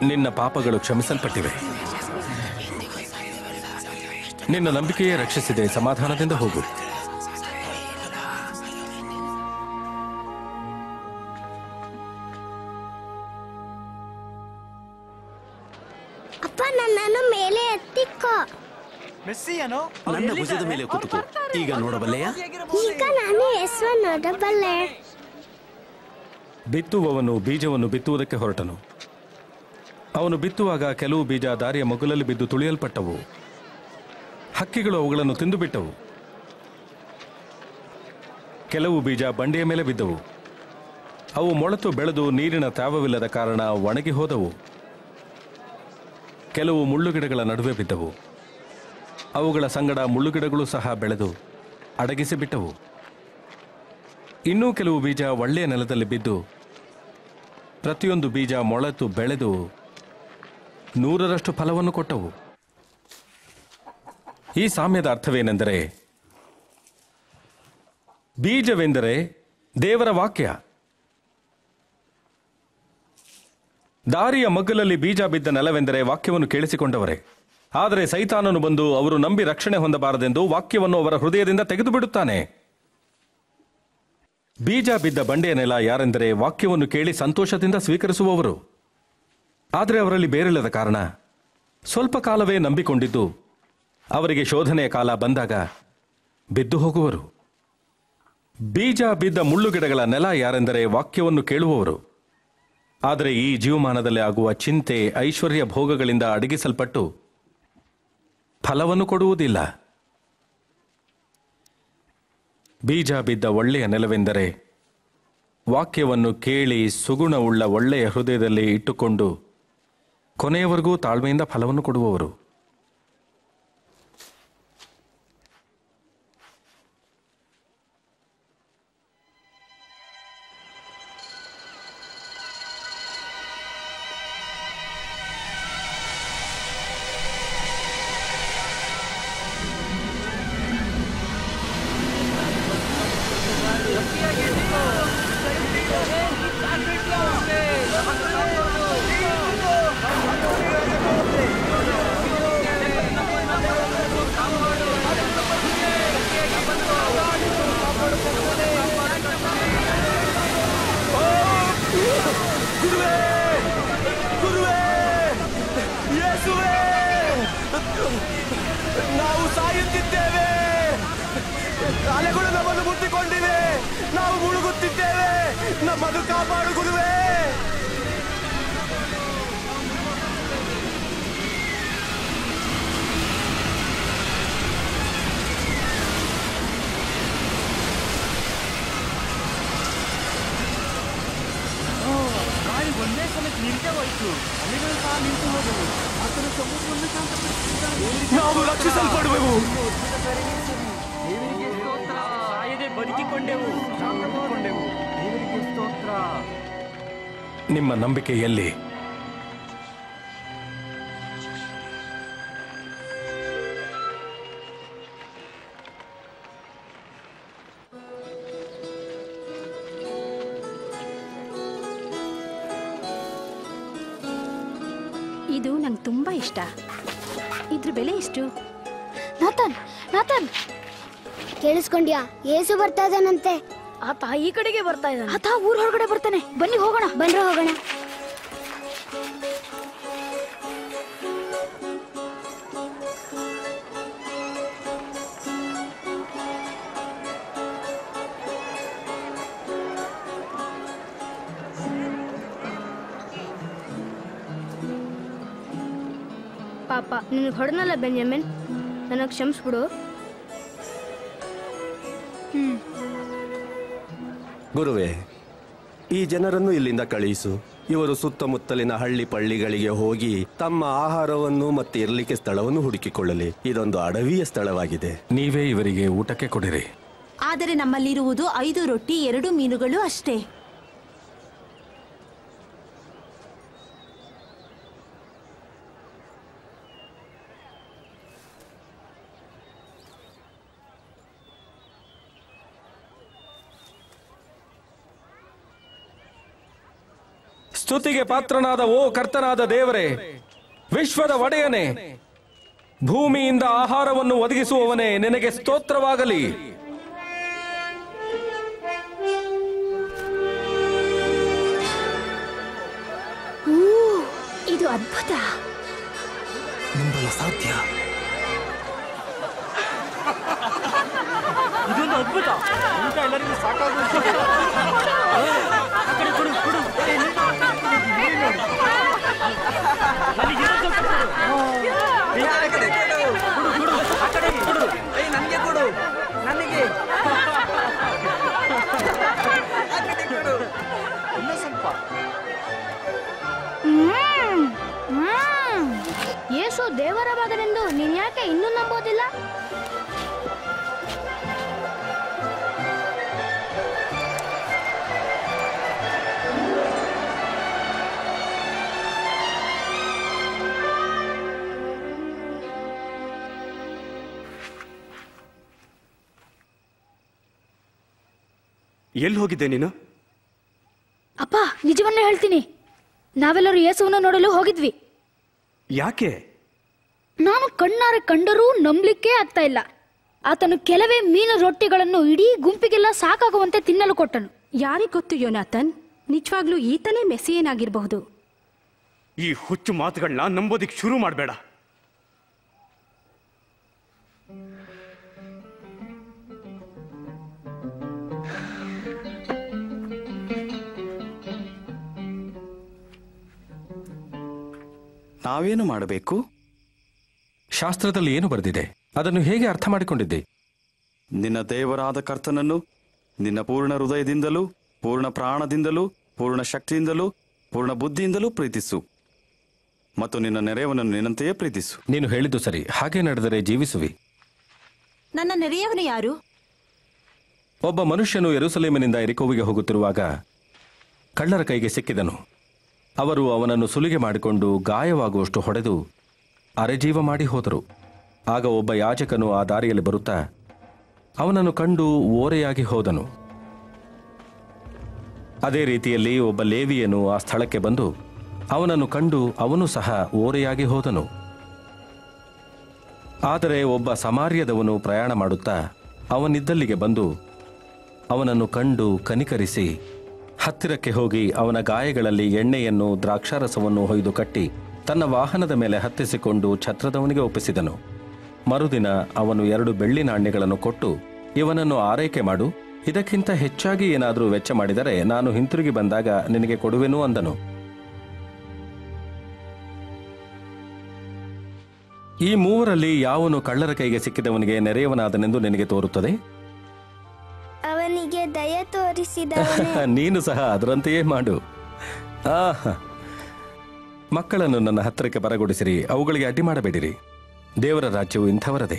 ನಿನ್ನ ಪಾಪಗಳು ಕ್ಷಮಿಸಲ್ಪಟ್ಟಿವೆ. ನಿನ್ನ ನಂಬಿಕೆಯೇ ರಕ್ಷಿಸಿದೆ. ಸಮಾಧಾನದಿಂದ ಹೋಗು. ಅಪ್ಪ, ನನ್ನನ್ನು ಮೇಲೆ ಎತ್ತಿಕ್ಕೋ. ಮೆಸ್ಸಿಯನು ನನ್ನ ಭುಜದ ಮೇಲೆ ಕೂತುಕೋ. ಈಗ ನೋಡಬಲ್ಲೆಯ? ಈಗ ನಾನು ಯೇಸುವನ್ನು ನೋಡಬಲ್ಲೆ. ಬಿತ್ತುವವನು ಬೀಜವನ್ನು ಬಿತ್ತುವುದಕ್ಕೆ ಹೊರಟನು. ಅವನು ಬಿತ್ತುವಾಗ ಕೆಲವು ಬೀಜ ದಾರಿಯ ಮಗುಲಲ್ಲಿ ಬಿದ್ದು ತುಳಿಯಲ್ಪಟ್ಟವು. ಹಕ್ಕಿಗಳು ಅವುಗಳನ್ನು ತಿಂದುಬಿಟ್ಟವು. ಕೆಲವು ಬೀಜ ಬಂಡೆಯ ಮೇಲೆ ಬಿದ್ದವು. ಅವು ಮೊಳೆತು ಬೆಳೆದು ನೀರಿನ ತ್ಯಾವವಿಲ್ಲದ ಕಾರಣ ಒಣಗಿ ಹೋದವು. ಕೆಲವು ಮುಳ್ಳುಗಿಡಗಳ ನಡುವೆ ಬಿದ್ದವು. ಅವುಗಳ ಸಂಗಡ ಮುಳ್ಳುಗಿಡಗಳು ಸಹ ಬೆಳೆದು ಅಡಗಿಸಿಬಿಟ್ಟವು. ಇನ್ನೂ ಕೆಲವು ಬೀಜ ಒಳ್ಳೆಯ ನೆಲದಲ್ಲಿ ಬಿದ್ದು ಪ್ರತಿಯೊಂದು ಬೀಜ ಮೊಳೆತು ಬೆಳೆದು 100ರಷ್ಟು ಫಲವನ್ನು ಕೊಟ್ಟವು. ಈ ಸಾಮ್ಯದ ಅರ್ಥವೇನೆಂದರೆ, ಬೀಜವೆಂದರೆ ದೇವರ ವಾಕ್ಯ. ದಾರಿಯ ಮಗ್ಗಲಲ್ಲಿ ಬೀಜ ಬಿದ್ದ ನೆಲವೆಂದರೆ ವಾಕ್ಯವನ್ನು ಕೇಳಿಸಿಕೊಂಡವರೇ. ಆದರೆ ಸೈತಾನನು ಬಂದು ಅವರು ನಂಬಿ ರಕ್ಷಣೆ ಹೊಂದಬಾರದೆಂದು ವಾಕ್ಯವನ್ನು ಅವರ ಹೃದಯದಿಂದ ತೆಗೆದು ಬಿಡುತ್ತಾನೆ. ಬೀಜ ಬಿದ್ದ ಬಂಡೆಯ ನೆಲ ಯಾರೆಂದರೆ ವಾಕ್ಯವನ್ನು ಕೇಳಿ ಸಂತೋಷದಿಂದ ಸ್ವೀಕರಿಸುವವರು. ಆದರೆ ಅವರಲ್ಲಿ ಬೇರಿಲ್ಲದ ಕಾರಣ ಸ್ವಲ್ಪ ಕಾಲವೇ ನಂಬಿಕೊಂಡಿದ್ದು ಅವರಿಗೆ ಶೋಧನೆಯ ಕಾಲ ಬಂದಾಗ ಬಿದ್ದು ಹೋಗುವರು. ಬೀಜ ಬಿದ್ದ ಮುಳ್ಳುಗಿಡಗಳ ನೆಲ ಯಾರೆಂದರೆ ವಾಕ್ಯವನ್ನು ಕೇಳುವವರು. ಆದರೆ ಈ ಜೀವಮಾನದಲ್ಲಿ ಆಗುವ ಚಿಂತೆ, ಐಶ್ವರ್ಯ ಭೋಗಗಳಿಂದ ಅಡಗಿಸಲ್ಪಟ್ಟು ಫಲವನ್ನು ಕೊಡುವುದಿಲ್ಲ. ಬೀಜ ಬಿದ್ದ ಒಳ್ಳೆಯ ನೆಲವೆಂದರೆ ವಾಕ್ಯವನ್ನು ಕೇಳಿ ಸುಗುಣವುಳ್ಳ ಒಳ್ಳೆಯ ಹೃದಯದಲ್ಲಿ ಇಟ್ಟುಕೊಂಡು ಕೊನೆಯವರೆಗೂ ತಾಳ್ಮೆಯಿಂದ ಫಲವನ್ನು ಕೊಡುವವರು. ನಾವು ಸಾಯುತ್ತಿದ್ದೇವೆ. ಅಲೆಗಳು ನಮ್ಮನ್ನು ಮುಟ್ಟಿಕೊಂಡಿವೆ. ನಾವು ಮುಳುಗುತ್ತಿದ್ದೇವೆ. ನಮ್ಮನ್ನು ಕಾಪಾಡು ಗುರುವೇ. ಒಂದೇ ಸಮಯ ನಿಂತೇ ಹೋಯ್ತು. ಅಲೆಗಳು ಸಹ ನಿಂತು ಹೋದವು. ಆತನ ಸಮೂಹವನ್ನು ಶಾಂತಪಡಿಸಿದ್ದಾನೆ. ನಾವು ರಕ್ಷಿಸಲ್ಪಡುವೆವು. ದೇವರಿಗೆ ಸ್ತೋತ್ರ. ಸಾಯದೆ ಬದುಕಿಕೊಂಡೆವು, ಶಾಂತಗೊಂಡೆವು. ದೇವರಿಗೆ ಸ್ತೋತ್ರ. ನಿಮ್ಮ ನಂಬಿಕೆ ಎಲ್ಲಿ? ಇದು ನಂಗೆ ತುಂಬಾ ಇಷ್ಟ. ಇದ್ರ ಬೆಲೆ ಎಷ್ಟು? ನಾಥನ್ ಕೇಳಿಸ್ಕೊಂಡ್ಯಾ? ಯೇಸು ಬರ್ತಾ ಇದ್ದಾನಂತೆ. ಆತ ಈ ಕಡೆಗೆ ಬರ್ತಾ ಇದ್ದಾನೆ. ಆತ ಊರ್ ಹೊರಗಡೆ ಬರ್ತಾನೆ. ಬನ್ನಿ ಹೋಗೋಣ. ಬನ್ರಿ ಹೋಗೋಣ. ಪಾಪ ನಿನಗೆ ಹೊಡೆನಲ್ಲ ಬೆನ್ಯಾಮಿನ್, ನನಗೆ ಕ್ಷಮಿಸ್ಬಿಡು. ಗುರುವೇ, ಈ ಜನರನ್ನು ಇಲ್ಲಿಂದ ಕಳುಹಿಸು. ಇವರು ಸುತ್ತಮುತ್ತಲಿನ ಹಳ್ಳಿ ಪಳ್ಳಿಗಳಿಗೆ ಹೋಗಿ ತಮ್ಮ ಆಹಾರವನ್ನು ಮತ್ತೆ ಇರಲಿಕ್ಕೆ ಸ್ಥಳವನ್ನು ಹುಡುಕಿಕೊಳ್ಳಲಿ. ಇದೊಂದು ಅಡವಿಯ ಸ್ಥಳವಾಗಿದೆ. ನೀವೇ ಇವರಿಗೆ ಊಟಕ್ಕೆ ಕೊಡಿರಿ. ಆದರೆ ನಮ್ಮಲ್ಲಿರುವುದು 5 ರೊಟ್ಟಿ 2 ಮೀನುಗಳು ಅಷ್ಟೇ. ಸ್ತುತಿಗೆ ಪಾತ್ರನಾದ ಓ ಕರ್ತನಾದ ದೇವರೇ, ವಿಶ್ವದ ಒಡೆಯನೇ, ಭೂಮಿಯಿಂದ ಆಹಾರವನ್ನು ಒದಗಿಸುವವನೇ, ನಿನಗೆ ಸ್ತೋತ್ರವಾಗಲಿ. ಇದು ಅದ್ಭುತ. ನಂಬಲು ಸಾಧ್ಯ. ಇದೊಂದು ಅದ್ಭುತ. ಊಟ ಎಲ್ಲರಿಗೂ ಸಾಕಾಗುತ್ತೆ. ನನಗೆ ಕೊಡು. ನನಗೆ ಇನ್ನೂ ಸ್ವಲ್ಪ. ಯೇಸು ದೇವರ ಮಗನೆಂದು ನೀನ್ ಯಾಕೆ ಇನ್ನೂ ನಂಬೋದಿಲ್ಲ? ಎಲ್ಲಿ ಹೋಗಿದ್ದೆ ನೀನು? ಅಪ್ಪ, ನಿಜವನ್ನೇ ಹೇಳ್ತೀನಿ, ನಾವೆಲ್ಲರೂ ಯೇಸುವನ್ನು ನೋಡಲು ಹೋಗಿದ್ವಿ. ಯಾಕೆ? ನಾನು ಕಣ್ಣಾರೆ ಕಂಡರೂ ನಂಬಲಿಕ್ಕೇ ಆಗ್ತಾ ಇಲ್ಲ. ಆತನು ಕೆಲವೇ ಮೀನು ರೊಟ್ಟಿಗಳನ್ನು ಇಡೀ ಗುಂಪಿಗೆಲ್ಲ ಸಾಕಾಗುವಂತೆ ತಿನ್ನಲು ಕೊಟ್ಟನು. ಯಾರಿಗೊತ್ತು ಯೋನಾಥನ್, ನಿಜವಾಗ್ಲೂ ಈತನೇ ಮೆಸ್ಸಿಯನಾಗಿರಬಹುದು. ಈ ಹುಚ್ಚು ಮಾತುಗಳನ್ನ ನಂಬೋದಿಕ್ ಶುರು ಮಾಡಬೇಡ. ನಾವೇನು ಮಾಡಬೇಕು? ಶಾಸ್ತ್ರದಲ್ಲಿ ಏನು ಬರೆದಿದೆ, ಅದನ್ನು ಹೇಗೆ ಅರ್ಥ ಮಾಡಿಕೊಂಡಿದ್ದೆ? ನಿನ್ನ ದೇವರಾದ ಕರ್ತನನ್ನು ನಿನ್ನ ಪೂರ್ಣ ಹೃದಯದಿಂದಲೂ, ಪೂರ್ಣ ಪ್ರಾಣದಿಂದಲೂ, ಪೂರ್ಣ ಶಕ್ತಿಯಿಂದಲೂ, ಪೂರ್ಣ ಬುದ್ಧಿಯಿಂದಲೂ ಪ್ರೀತಿಸು, ಮತ್ತು ನಿನ್ನ ನೆರೆಯವನನ್ನು ನಿನ್ನಂತೆಯೇ ಪ್ರೀತಿಸು. ನೀನು ಹೇಳಿದ್ದು ಸರಿ. ಹಾಗೆ ನಡೆದರೆ ಜೀವಿಸುವಿ. ನನ್ನ ನೆರೆಯವನು ಯಾರು? ಒಬ್ಬ ಮನುಷ್ಯನು ಯೆರೂಸಲೇಮಿನಿಂದ ಎರಿಕೋವಿಗೆ ಹೋಗುತ್ತಿರುವಾಗ ಕಳ್ಳರ ಕೈಗೆ ಸಿಕ್ಕಿದನು. ಅವರು ಅವನನ್ನು ಸುಲಿಗೆ ಮಾಡಿಕೊಂಡು ಗಾಯವಾಗುವಷ್ಟು ಹೊಡೆದು ಅರೆಜೀವ ಮಾಡಿ ಹೋದರು. ಆಗ ಒಬ್ಬ ಯಾಜಕನು ಆ ದಾರಿಯಲ್ಲಿ ಬರುತ್ತಾ ಅವನನ್ನು ಕಂಡು ಓರೆಯಾಗಿ ಹೋದನು. ಅದೇ ರೀತಿಯಲ್ಲಿ ಒಬ್ಬ ಲೇವಿಯನು ಆ ಸ್ಥಳಕ್ಕೆ ಬಂದು ಅವನನ್ನು ಕಂಡು ಅವನು ಸಹ ಓರೆಯಾಗಿ ಹೋದನು. ಆದರೆ ಒಬ್ಬ ಸಮಾರ್ಯದವನು ಪ್ರಯಾಣ ಮಾಡುತ್ತಾ ಅವನಿದ್ದಲ್ಲಿಗೆ ಬಂದು ಅವನನ್ನು ಕಂಡು ಕನಿಕರಿಸಿ ಹತ್ತಿರಕ್ಕೆ ಹೋಗಿ ಅವನ ಗಾಯಗಳಲ್ಲಿ ಎಣ್ಣೆಯನ್ನು ದ್ರಾಕ್ಷಾರಸವನ್ನು ಹೊಯ್ದು ಕಟ್ಟಿ ತನ್ನ ವಾಹನದ ಮೇಲೆ ಹತ್ತಿಸಿಕೊಂಡು ಛತ್ರದವನಿಗೆ ಒಪ್ಪಿಸಿದನು. ಮರುದಿನ ಅವನು 2 ಬೆಳ್ಳಿ ನಾಣ್ಯಗಳನ್ನು ಕೊಟ್ಟು, ಇವನನ್ನು ಆರೈಕೆ ಮಾಡು, ಇದಕ್ಕಿಂತ ಹೆಚ್ಚಾಗಿ ಏನಾದರೂ ವೆಚ್ಚ ಮಾಡಿದರೆ ನಾನು ಹಿಂತಿರುಗಿ ಬಂದಾಗ ನಿನಗೆ ಕೊಡುವೆನು ಅಂದನು. ಈ ಮೂವರಲ್ಲಿ ಯಾವನು ಕಳ್ಳರ ಕೈಗೆ ಸಿಕ್ಕಿದವನಿಗೆ ನೆರೆಯವನಾದನೆಂದು ನಿನಗೆ ತೋರುತ್ತದೆ? ಅವನಿಗೆ ದಯ ತೋರಿಸಿದ ನೀನು ಸಹ ಅದರಂತೆಯೇ ಮಾಡು. ಮಕ್ಕಳನ್ನು ನನ್ನ ಹತ್ತಿರಕ್ಕೆ ಬರಗೊಡಿಸಿರಿ, ಅವುಗಳಿಗೆ ಅಡ್ಡಿ ಮಾಡಬೇಡಿರಿ. ದೇವರ ರಾಜ್ಯವು ಇಂಥವರದೇ.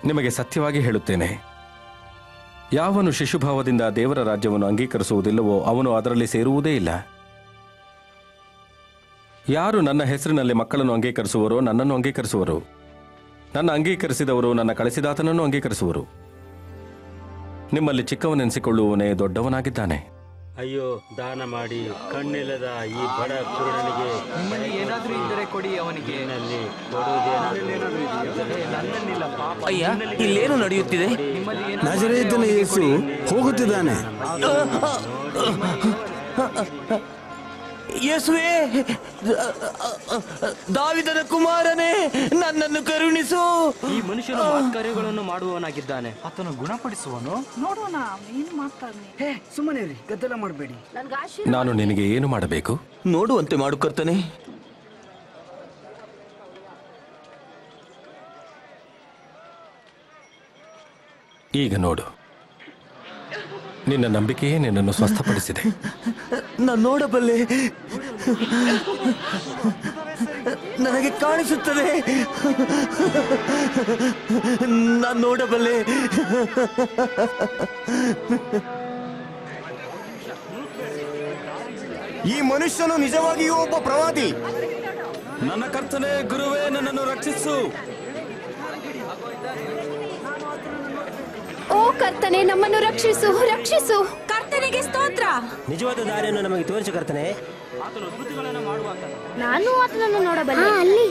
ನಿಮಗೆ ಸತ್ಯವಾಗಿ ಹೇಳುತ್ತೇನೆ, ಯಾವನು ಶಿಶುಭಾವದಿಂದ ದೇವರ ರಾಜ್ಯವನ್ನು ಅಂಗೀಕರಿಸುವುದಿಲ್ಲವೋ ಅವನು ಅದರಲ್ಲಿ ಸೇರುವುದೇ ಇಲ್ಲ. ಯಾರು ನನ್ನ ಹೆಸರಿನಲ್ಲಿ ಮಕ್ಕಳನ್ನು ಅಂಗೀಕರಿಸುವರೋ ನನ್ನನ್ನು ಅಂಗೀಕರಿಸುವರು, ನನ್ನ ಅಂಗೀಕರಿಸಿದವರು ನನ್ನ ಕಳಿಸಿದಾತನನ್ನು ಅಂಗೀಕರಿಸುವರು. ನಿಮ್ಮಲ್ಲಿ ಚಿಕ್ಕವನೆನಿಸಿಕೊಳ್ಳುವವನೇ ದೊಡ್ಡವನಾಗಿದ್ದಾನೆ. ಅಯ್ಯೋ, ದಾನ ಮಾಡಿ ಕಣ್ಣಿಲ್ಲದ ಈ ಬಡ ಕುರುಡನಿಗೆ ನಿಮ್ಮಲ್ಲಿ ಏನಾದರೂ ಇದ್ದರೆ ಕೊಡಿ. ಅವನಿಗೆ ಅಯ್ಯ, ಇಲ್ಲೇನು ನಡೆಯುತ್ತಿದೆ? ನಜರೇತಿನ ಯೇಸು ಹೋಗುತ್ತಿದ್ದಾನೆ. ಯೇಸುವೇ, ದಾವಿದನ ಕುಮಾರನೇ, ನನ್ನನ್ನು ಕರುಣಿಸು. ಈ ಮನುಷ್ಯನು ಕಾರ್ಯಗಳನ್ನು ಮಾಡುವವನಾಗಿದ್ದಾನೆ. ಆತನು ಗುಣಪಡಿಸುವನು. ನೋಡೋಣ ಏನು ಮಾಡ್ತಾನೆ. ಹೇ, ಸುಮ್ಮನೆ ರೀ, ಗದ್ದಲ ಮಾಡಬೇಡಿ. ನಾನು ನಿನಗೆ ಏನು ಮಾಡಬೇಕು? ನೋಡುವಂತೆ ಮಾಡು ಕರ್ತನೇ. ಈಗ ನೋಡು, ನಿನ್ನ ನಂಬಿಕೆಯೇ ನಿನ್ನನ್ನು ಸ್ವಸ್ಥಪಡಿಸಿದೆ. ನಾನು ನೋಡಬಲ್ಲೆ, ನನಗೆ ಕಾಣಿಸುತ್ತದೆ. ನಾನು ನೋಡಬಲ್ಲೆ. ಈ ಮನುಷ್ಯನು ನಿಜವಾಗಿಯೂ ಒಬ್ಬ ಪ್ರವಾದಿ. ನನ್ನ ಕರ್ತನೇ, ಗುರುವೇ, ನನ್ನನ್ನು ರಕ್ಷಿಸು. ಓ ಕರ್ತನೆ, ನಮ್ಮನ್ನು ರಕ್ಷಿಸು, ರಕ್ಷಿಸು. ಕರ್ತನಿಗೆ ಸ್ತೋತ್ರ. ನಿಜವಾದ ದಾರಿಯನ್ನು ನಮಗೆ ತೋರಿಸು ಕರ್ತನೆ. ನಾನು ಆತನನ್ನು ನೋಡಬಲ್ಲೆ. ಅಲ್ಲಿ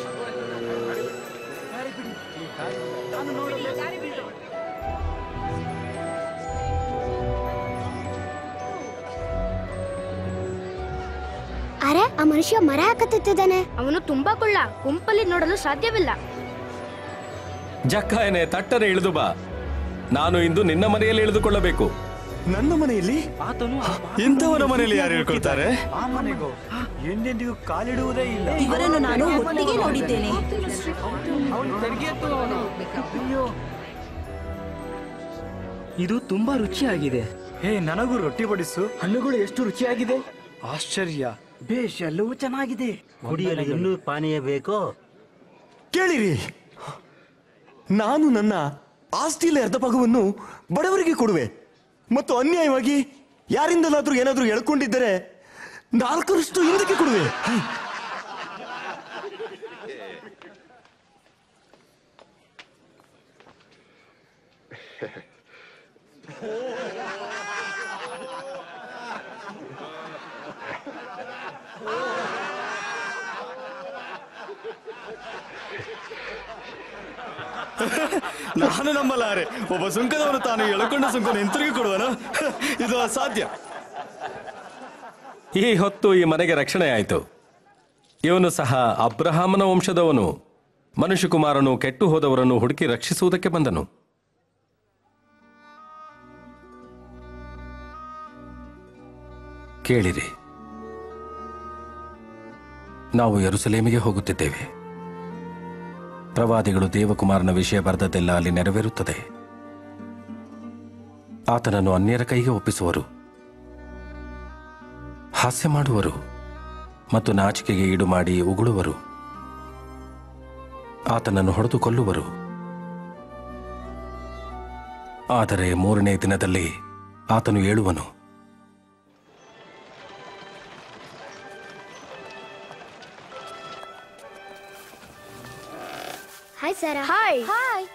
ಅರೆ, ಆ ಮನುಷ್ಯ ಮರ ಹಾಕುತ್ತಿದ್ದಾನೆ. ಅವನು ತುಂಬಾ ಕೊಳ್ಳ, ಗುಂಪಲ್ಲಿ ನೋಡಲು ಸಾಧ್ಯವಿಲ್ಲ. ಜಕ್ಕಾಯನೆ, ತಟ್ಟನೆ ಇಳಿದು ಬಾ. ನಾನು ಇಂದು ನಿನ್ನ ಮನೆಯಲ್ಲಿ ಇಳಿದುಕೊಳ್ಳಬೇಕು. ನನ್ನ ಮನೆಯಲ್ಲಿ? ಆತನು ಇಂಥವರ ಮನೆಯಲ್ಲಿ ಯಾರು ಇಳ್ಕೊಳ್ತಾರೆ? ಆ ಮನೆಗೂ ಎಂದೆಂದಿಗೂ ಕಾಲಿಡುವುದೇ ಇಲ್ಲ. ಇವರನ್ನು ನಾನು ಒಟ್ಟಿಗೆ ನೋಡಿದ್ದೇನೆ. ಅವನು ತೆರಿಗೆ ಎತ್ತುವವನು. ಅಯ್ಯೋ, ಇದು ತುಂಬಾ ರುಚಿಯಾಗಿದೆ. ಹೇ, ನನಗೂ ರೊಟ್ಟಿ ಬಡಿಸು. ಹಣ್ಣುಗಳು ಎಷ್ಟು ರುಚಿಯಾಗಿದೆ. ಆಶ್ಚರ್ಯ. ಬೇಷ್, ಎಲ್ಲವೂ ಚೆನ್ನಾಗಿದೆ. ಕುಡಿಯಲು ಇನ್ನೂ ಪಾನೀಯ ಬೇಕೋ? ಕೇಳಿರಿ, ನಾನು ನನ್ನ ಆಸ್ತಿಯಲ್ಲಿ ಅರ್ಧ ಭಾಗವನ್ನು ಬಡವರಿಗೆ ಕೊಡುವೆ, ಮತ್ತು ಅನ್ಯಾಯವಾಗಿ ಯಾರಿಂದಲಾದ್ರೂ ಏನಾದ್ರೂ ಎಳ್ಕೊಂಡಿದ್ದರೆ 4ರಷ್ಟು ಹಿಂದಕ್ಕೆ ಕೊಡುವೆ. ನಾನು ನಂಬಲಾರೆ. ಒಬ್ಬ ಸುಂಕದವನು ತಾನು ಎಳಕೊಂಡ ಸುಂಕವನ್ನು ಹಿಂತಿರುಗಿ ಕೊಡುವನು? ಇದು ಅಸಾಧ್ಯ. ಈ ಹೊತ್ತು ಈ ಮನೆಗೆ ರಕ್ಷಣೆ ಆಯಿತು. ಇವನು ಸಹ ಅಬ್ರಹಾಮನ ವಂಶದವನು. ಮನುಷ್ಯಕುಮಾರನು ಕೆಟ್ಟು ಹೋದವರನ್ನು ಹುಡುಕಿ ರಕ್ಷಿಸುವುದಕ್ಕೆ ಬಂದನು. ಕೇಳಿರಿ, ನಾವು ಯೆರೂಸಲೇಮಿಗೆ ಹೋಗುತ್ತಿದ್ದೇವೆ. ಪ್ರವಾದಿಗಳು ದೇವಕುಮಾರನ ವಿಷಯ ಬರೆದದ್ದೆಲ್ಲ ಅಲ್ಲಿ ನೆರವೇರುತ್ತದೆ. ಆತನನ್ನು ಅನ್ಯರ ಕೈಗೆ ಒಪ್ಪಿಸುವರು, ಹಾಸ್ಯ ಮಾಡುವರು ಮತ್ತು ನಾಚಿಕೆಗೆ ಈಡು ಮಾಡಿ ಉಗುಳುವರು. ಆತನನ್ನು ಹೊಡೆದು ಕೊಲ್ಲುವರು. ಆದರೆ 3ನೇ ದಿನದಲ್ಲಿ ಆತನು ಏಳುವನು. ಹಾಯ್ ಸರ. ಹಾಯ್. ಹಾಯ್.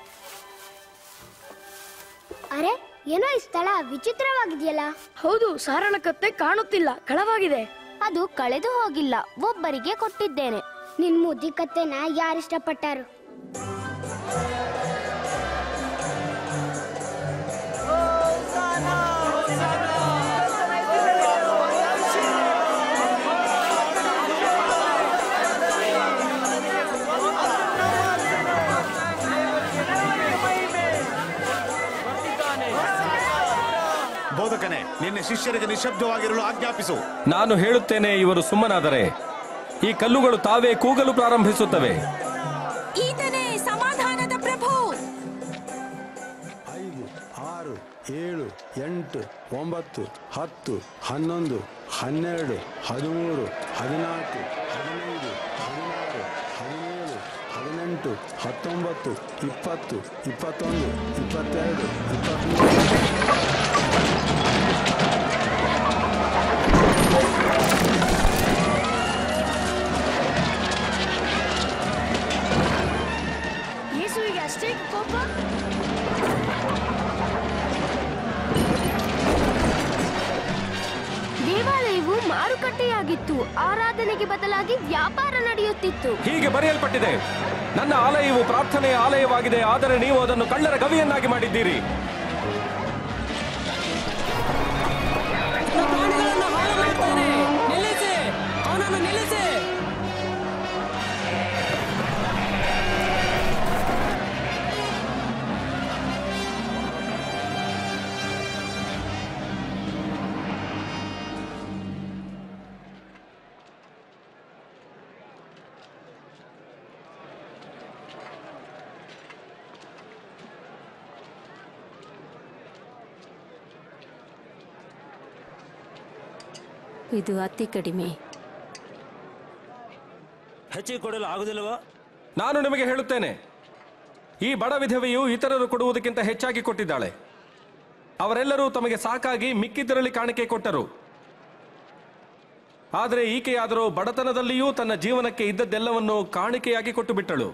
ಅರೆ, ಏನೋ ಈ ಸ್ಥಳ ವಿಚಿತ್ರವಾಗಿದೆಯಲ್ಲ. ಹೌದು, ಸಾರಳ ಕತ್ತೆ ಕಾಣುತ್ತಿಲ್ಲ, ಕಳವಾಗಿದೆ. ಅದು ಕಳೆದು ಹೋಗಿಲ್ಲ, ಒಬ್ಬರಿಗೆ ಕೊಟ್ಟಿದ್ದೇನೆ. ನಿನ್ ಮುದ್ದಿ ಕತ್ತೆನ ಯಾರಿಷ್ಟಪಟ್ಟಾರು? ಬೋಧಕನೇ, ನಿನ್ನ ಶಿಷ್ಯರಿಗೆ ನಿಶಬ್ದವಾಗಿರಲು ಆಜ್ಞಾಪಿಸು. ನಾನು ಹೇಳುತ್ತೇನೆ, ಇವರು ಸುಮ್ಮನಾದರೆ ಈ ಕಲ್ಲುಗಳು ತಾವೇ ಕೂಗಲು ಪ್ರಾರಂಭಿಸುತ್ತವೆ. ಈತನೇ ಸಮಾಧಾನದ ಪ್ರಭು. 5, 6, 7, 8, 9, 10, 11, 12, 13, 14, 15, 16, 17, 18, 19, 20, 21, 22, 23. ಯೇಸುವಿಗೆ ಅಷ್ಟೇ ಕೋಪ? ದೇವಾಲಯವು ಮಾರುಕಟ್ಟೆಯಾಗಿತ್ತು. ಆರಾಧನೆಗೆ ಬದಲಾಗಿ ವ್ಯಾಪಾರ ನಡೆಯುತ್ತಿತ್ತು. ಹೀಗೆ ಬರೆಯಲ್ಪಟ್ಟಿದೆ, ನನ್ನ ಆಲಯವು ಪ್ರಾರ್ಥನೆಯ ಆಲಯವಾಗಿದೆ, ಆದರೆ ನೀವು ಅದನ್ನು ಕಳ್ಳರ ಗವಿಯನ್ನಾಗಿ ಮಾಡಿದ್ದೀರಿ. ಇದು ಅತಿ ಕಡಿಮೆ. ಹೆಚ್ಚಿಗೆ ಕೊಡಲು ಆಗುದಿಲ್ಲವಾ? ನಾನು ನಿಮಗೆ ಹೇಳುತ್ತೇನೆ, ಈ ಬಡ ವಿಧವೆಯು ಇತರರು ಕೊಡುವುದಕ್ಕಿಂತ ಹೆಚ್ಚಾಗಿ ಕೊಟ್ಟಿದ್ದಾಳೆ. ಅವರೆಲ್ಲರೂ ತಮಗೆ ಸಾಕಾಗಿ ಮಿಕ್ಕಿದ್ದರಲ್ಲಿ ಕಾಣಿಕೆ ಕೊಟ್ಟರು. ಆದರೆ ಈಕೆಯಾದರೂ ಬಡತನದಲ್ಲಿಯೂ ತನ್ನ ಜೀವನಕ್ಕೆ ಇದ್ದದ್ದೆಲ್ಲವನ್ನು ಕಾಣಿಕೆಯಾಗಿ ಕೊಟ್ಟು ಬಿಟ್ಟಳು.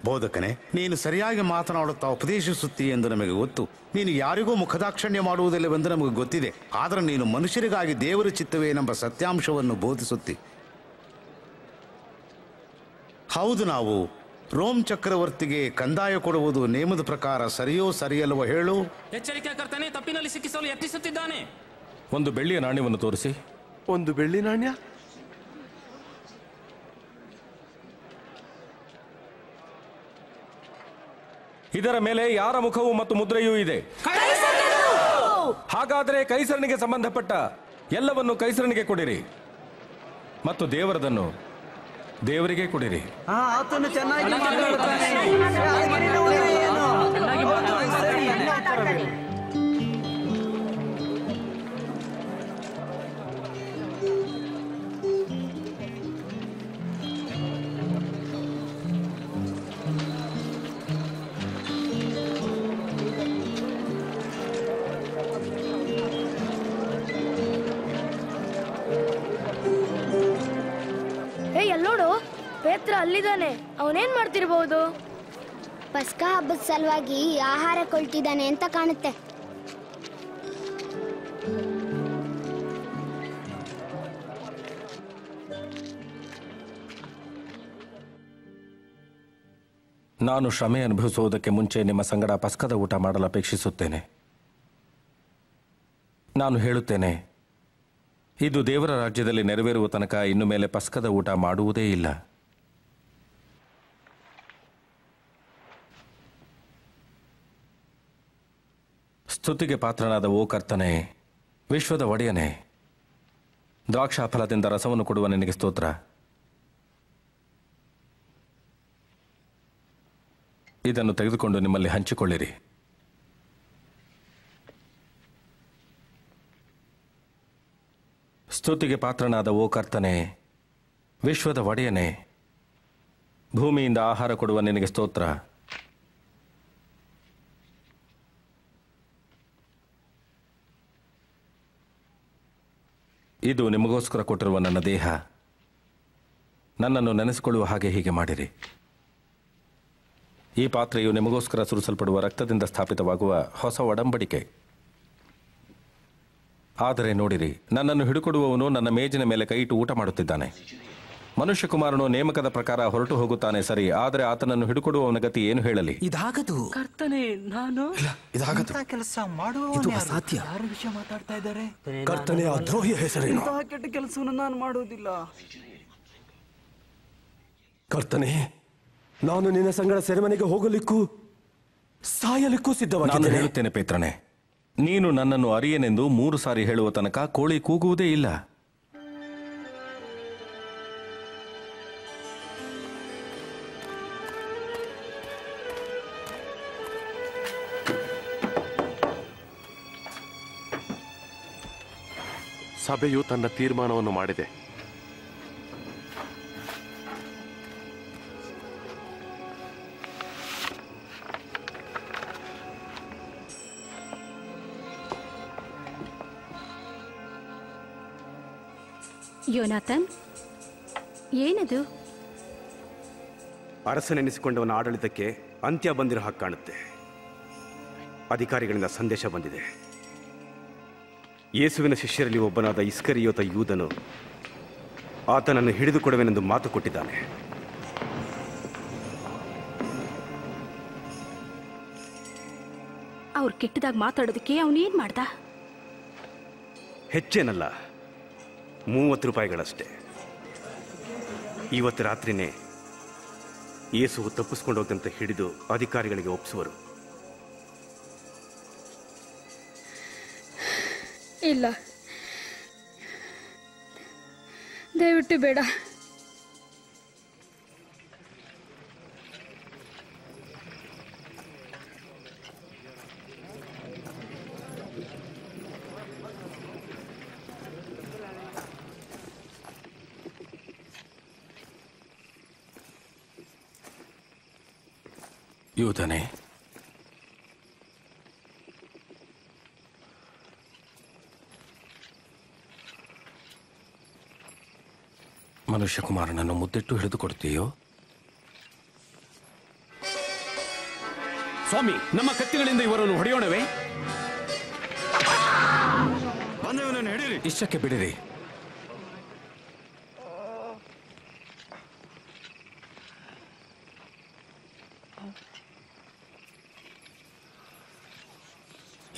ಬೋಧಕನೇ, ನೀನು ಸರಿಯಾಗಿ ಮಾತನಾಡುತ್ತಾ ಉಪದೇಶಿಸುತ್ತೀ ಎಂದು ನಮಗೆ ಗೊತ್ತು. ನೀನು ಯಾರಿಗೂ ಮುಖದಾಕ್ಷಣ್ಯ ಮಾಡುವುದಿಲ್ಲವೆಂದು ನಮಗೆ ಗೊತ್ತಿದೆ. ಆದರೆ ನೀನು ಮನುಷ್ಯರಿಗಾಗಿ ದೇವರ ಚಿತ್ತವೇನೆಂಬ ಸತ್ಯಾಂಶವನ್ನು ಬೋಧಿಸುತ್ತಿ. ಹೌದು, ನಾವು ರೋಮ್ ಚಕ್ರವರ್ತಿಗೆ ಕಂದಾಯ ಕೊಡುವುದು ನೇಮದ ಪ್ರಕಾರ ಸರಿಯೋ ಸರಿಯಲ್ವೋ ಹೇಳು. ಎಚ್ಚರಿಕೆಕರ್ತನೆ ತಪ್ಪಿನಲ್ಲಿ ಸಿಕ್ಕಿಸಲು ಯತ್ನಿಸುತ್ತಿದ್ದಾನೆ. ಒಂದು ಬೆಳ್ಳಿಯ ನಾಣ್ಯವನ್ನು ತೋರಿಸಿ. ಒಂದು ಬೆಳ್ಳಿ ನಾಣ್ಯ? ಇದರ ಮೇಲೆ ಯಾರ ಮುಖವು ಮತ್ತು ಮುದ್ರೆಯೂ ಇದೆ. ಹಾಗಾದರೆ ಕೈಸರನಿಗೆ ಸಂಬಂಧಪಟ್ಟ ಎಲ್ಲವನ್ನು ಕೈಸರನಿಗೆ ಕೊಡಿರಿ ಮತ್ತು ದೇವರದನ್ನು ದೇವರಿಗೆ ಕೊಡಿರಿ. ಆತನು ಚೆನ್ನಾಗಿ ಎಲ್ಲೋಡು, ಪೇತ್ರ ಅಲ್ಲಿದ್ದಾನೆ. ಅವನೇನ್ ಮಾಡ್ತಿರ್ಬಹುದು? ಪಸ್ಕಾ ಹಬ್ಬದ ಸಲುವಾಗಿ ಆಹಾರ ಕೊಳ್ತಿದ್ದಾನೆ ಅಂತ ಕಾಣುತ್ತೆ. ನಾನು ಶ್ರಮೆ ಅನುಭವಿಸುವುದಕ್ಕೆ ಮುಂಚೆ ನಿಮ್ಮ ಸಂಗಡ ಪಸ್ಕದ ಊಟ ಮಾಡಲು ಅಪೇಕ್ಷಿಸುತ್ತೇನೆ. ನಾನು ಹೇಳುತ್ತೇನೆ, ಇದು ದೇವರ ರಾಜ್ಯದಲ್ಲಿ ನೆರವೇರುವ ತನಕ ಇನ್ನು ಮೇಲೆ ಪಸ್ಕದ ಊಟ ಮಾಡುವುದೇ ಇಲ್ಲ. ಸ್ತುತಿಗೆ ಪಾತ್ರನಾದ ಓ ಕರ್ತನೆ, ವಿಶ್ವದ ಒಡೆಯನೇ, ದ್ರಾಕ್ಷಾಫಲದಿಂದ ರಸವನ್ನು ಕೊಡುವ ನಿನಗೆ ಸ್ತೋತ್ರ. ಇದನ್ನು ತೆಗೆದುಕೊಂಡು ನಿಮ್ಮಲ್ಲಿ ಹಂಚಿಕೊಳ್ಳಿರಿ. ಸ್ತುತಿಗೆ ಪಾತ್ರನಾದ ಓ ಕರ್ತನೆ, ವಿಶ್ವದ ಒಡೆಯನೇ, ಭೂಮಿಯಿಂದ ಆಹಾರ ಕೊಡುವ ನಿನಗೆ ಸ್ತೋತ್ರ. ಇದು ನಿಮಗೋಸ್ಕರ ಕೊಟ್ಟಿರುವ ನನ್ನ ದೇಹ. ನನ್ನನ್ನು ನೆನೆಸಿಕೊಳ್ಳುವ ಹಾಗೆ ಹೀಗೆ ಮಾಡಿರಿ. ಈ ಪಾತ್ರೆಯು ನಿಮಗೋಸ್ಕರ ಸುರಿಸಲ್ಪಡುವ ರಕ್ತದಿಂದ ಸ್ಥಾಪಿತವಾಗುವ ಹೊಸ ಒಡಂಬಡಿಕೆ. ಆದರೆ ನೋಡಿರಿ, ನನ್ನನ್ನು ಹಿಡುಕೊಡುವವನು ನನ್ನ ಮೇಜಿನ ಮೇಲೆ ಕೈ ಇಟ್ಟು ಊಟ ಮಾಡುತ್ತಿದ್ದಾನೆ. ಮನುಷ್ಯಕುಮಾರನು ನೇಮಕದ ಪ್ರಕಾರ ಹೊರಟು ಹೋಗುತ್ತಾನೆ ಸರಿ, ಆದರೆ ಆತನನ್ನು ಹಿಡುಕೊಡುವವನ ಗತಿ ಏನು ಹೇಳಲಿ? ಇದಾಗದು ಕರ್ತನೆ, ನಾನು ಇದಾಗದು ಕೆಲಸ ಮಾಡುವ ಇದು ಅಸಾಧ್ಯ. ಯಾರ ವಿಷಯ ಮಾತಾಡ್ತಾ ಇದ್ದಾರೆ? ಕರ್ತನೆ, ಆ ದ್ರೋಹಿಯ ಹೆಸರೇನು? ಇಂತಹ ಕೆಟ್ಟ ಕೆಲಸವನ್ನು ನಾನು ಮಾಡುವುದಿಲ್ಲ. ಕರ್ತನೆ, ನಾನು ನಿನ್ನ ಸಂಗಡ ಸೆರೆಮನೆಗೆ ಹೋಗಲಿಕ್ಕೂ ಸಾಯಲಿಕ್ಕೂ ಸಿದ್ಧವಾಗಿದ್ದೇನೆ. ನಾನು ಹೇಳುತ್ತೇನೆ ಪೇತ್ರನೇ, ನೀನು ನನ್ನನ್ನು ಅರಿಯನೆಂದು 3 ಸಾರಿ ಹೇಳುವ ತನಕ ಕೋಳಿ ಕೂಗುವುದೇ ಇಲ್ಲ. ಸಭೆಯು ತನ್ನ ತೀರ್ಮಾನವನ್ನು ಮಾಡಿದೆ. ಯೋನಾಥನ್, ಏನದು? ಅರಸನೆನಿಸಿಕೊಂಡವನ ಆಡಳಿತಕ್ಕೆ ಅಂತ್ಯ ಬಂದಿರೋ ಹಾಗೆ ಕಾಣುತ್ತೆ. ಅಧಿಕಾರಿಗಳಿಂದ ಸಂದೇಶ ಬಂದಿದೆ. ಯೇಸುವಿನ ಶಿಷ್ಯರಲ್ಲಿ ಒಬ್ಬನಾದ ಇಸ್ಕರಿಯೋತ ಯೂದನು ಆತನನ್ನು ಹಿಡಿದುಕೊಡುವೆನೆಂದು ಮಾತು ಕೊಟ್ಟಿದ್ದಾನೆ. ಅವ್ರು ಕೆಟ್ಟದಾಗ ಮಾತಾಡೋದಕ್ಕೆ ಅವನೇನ್ ಮಾಡ್ದ? ಹೆಚ್ಚೇನಲ್ಲ, 30 ರೂಪಾಯಿಗಳಷ್ಟೇ. ಇವತ್ತು ರಾತ್ರಿನೇ ಯೇಸು ತಪ್ಪಿಸ್ಕೊಂಡು ಹೋಗಂತ ಹಿಡಿದು ಅಧಿಕಾರಿಗಳಿಗೆ ಒಪ್ಪಿಸುವರು. ಇಲ್ಲ, ದಯವಿಟ್ಟು ಬೇಡ. ಯೂದನೇ, ಮನುಷ್ಯಕುಮಾರನನ್ನು ಮುದ್ದಿಟ್ಟು ಹಿಡಿದುಕೊಡ್ತೀಯೋ? ಸ್ವಾಮಿ, ನಮ್ಮ ಕತ್ತಿಗಳಿಂದ ಇವರನ್ನು ಹೊಡೆಯೋಣವೇ? ಬಂದವನನ್ನು ಹಿಡಿರಿ. ಇಷ್ಟಕ್ಕೆ ಬಿಡಿರಿ.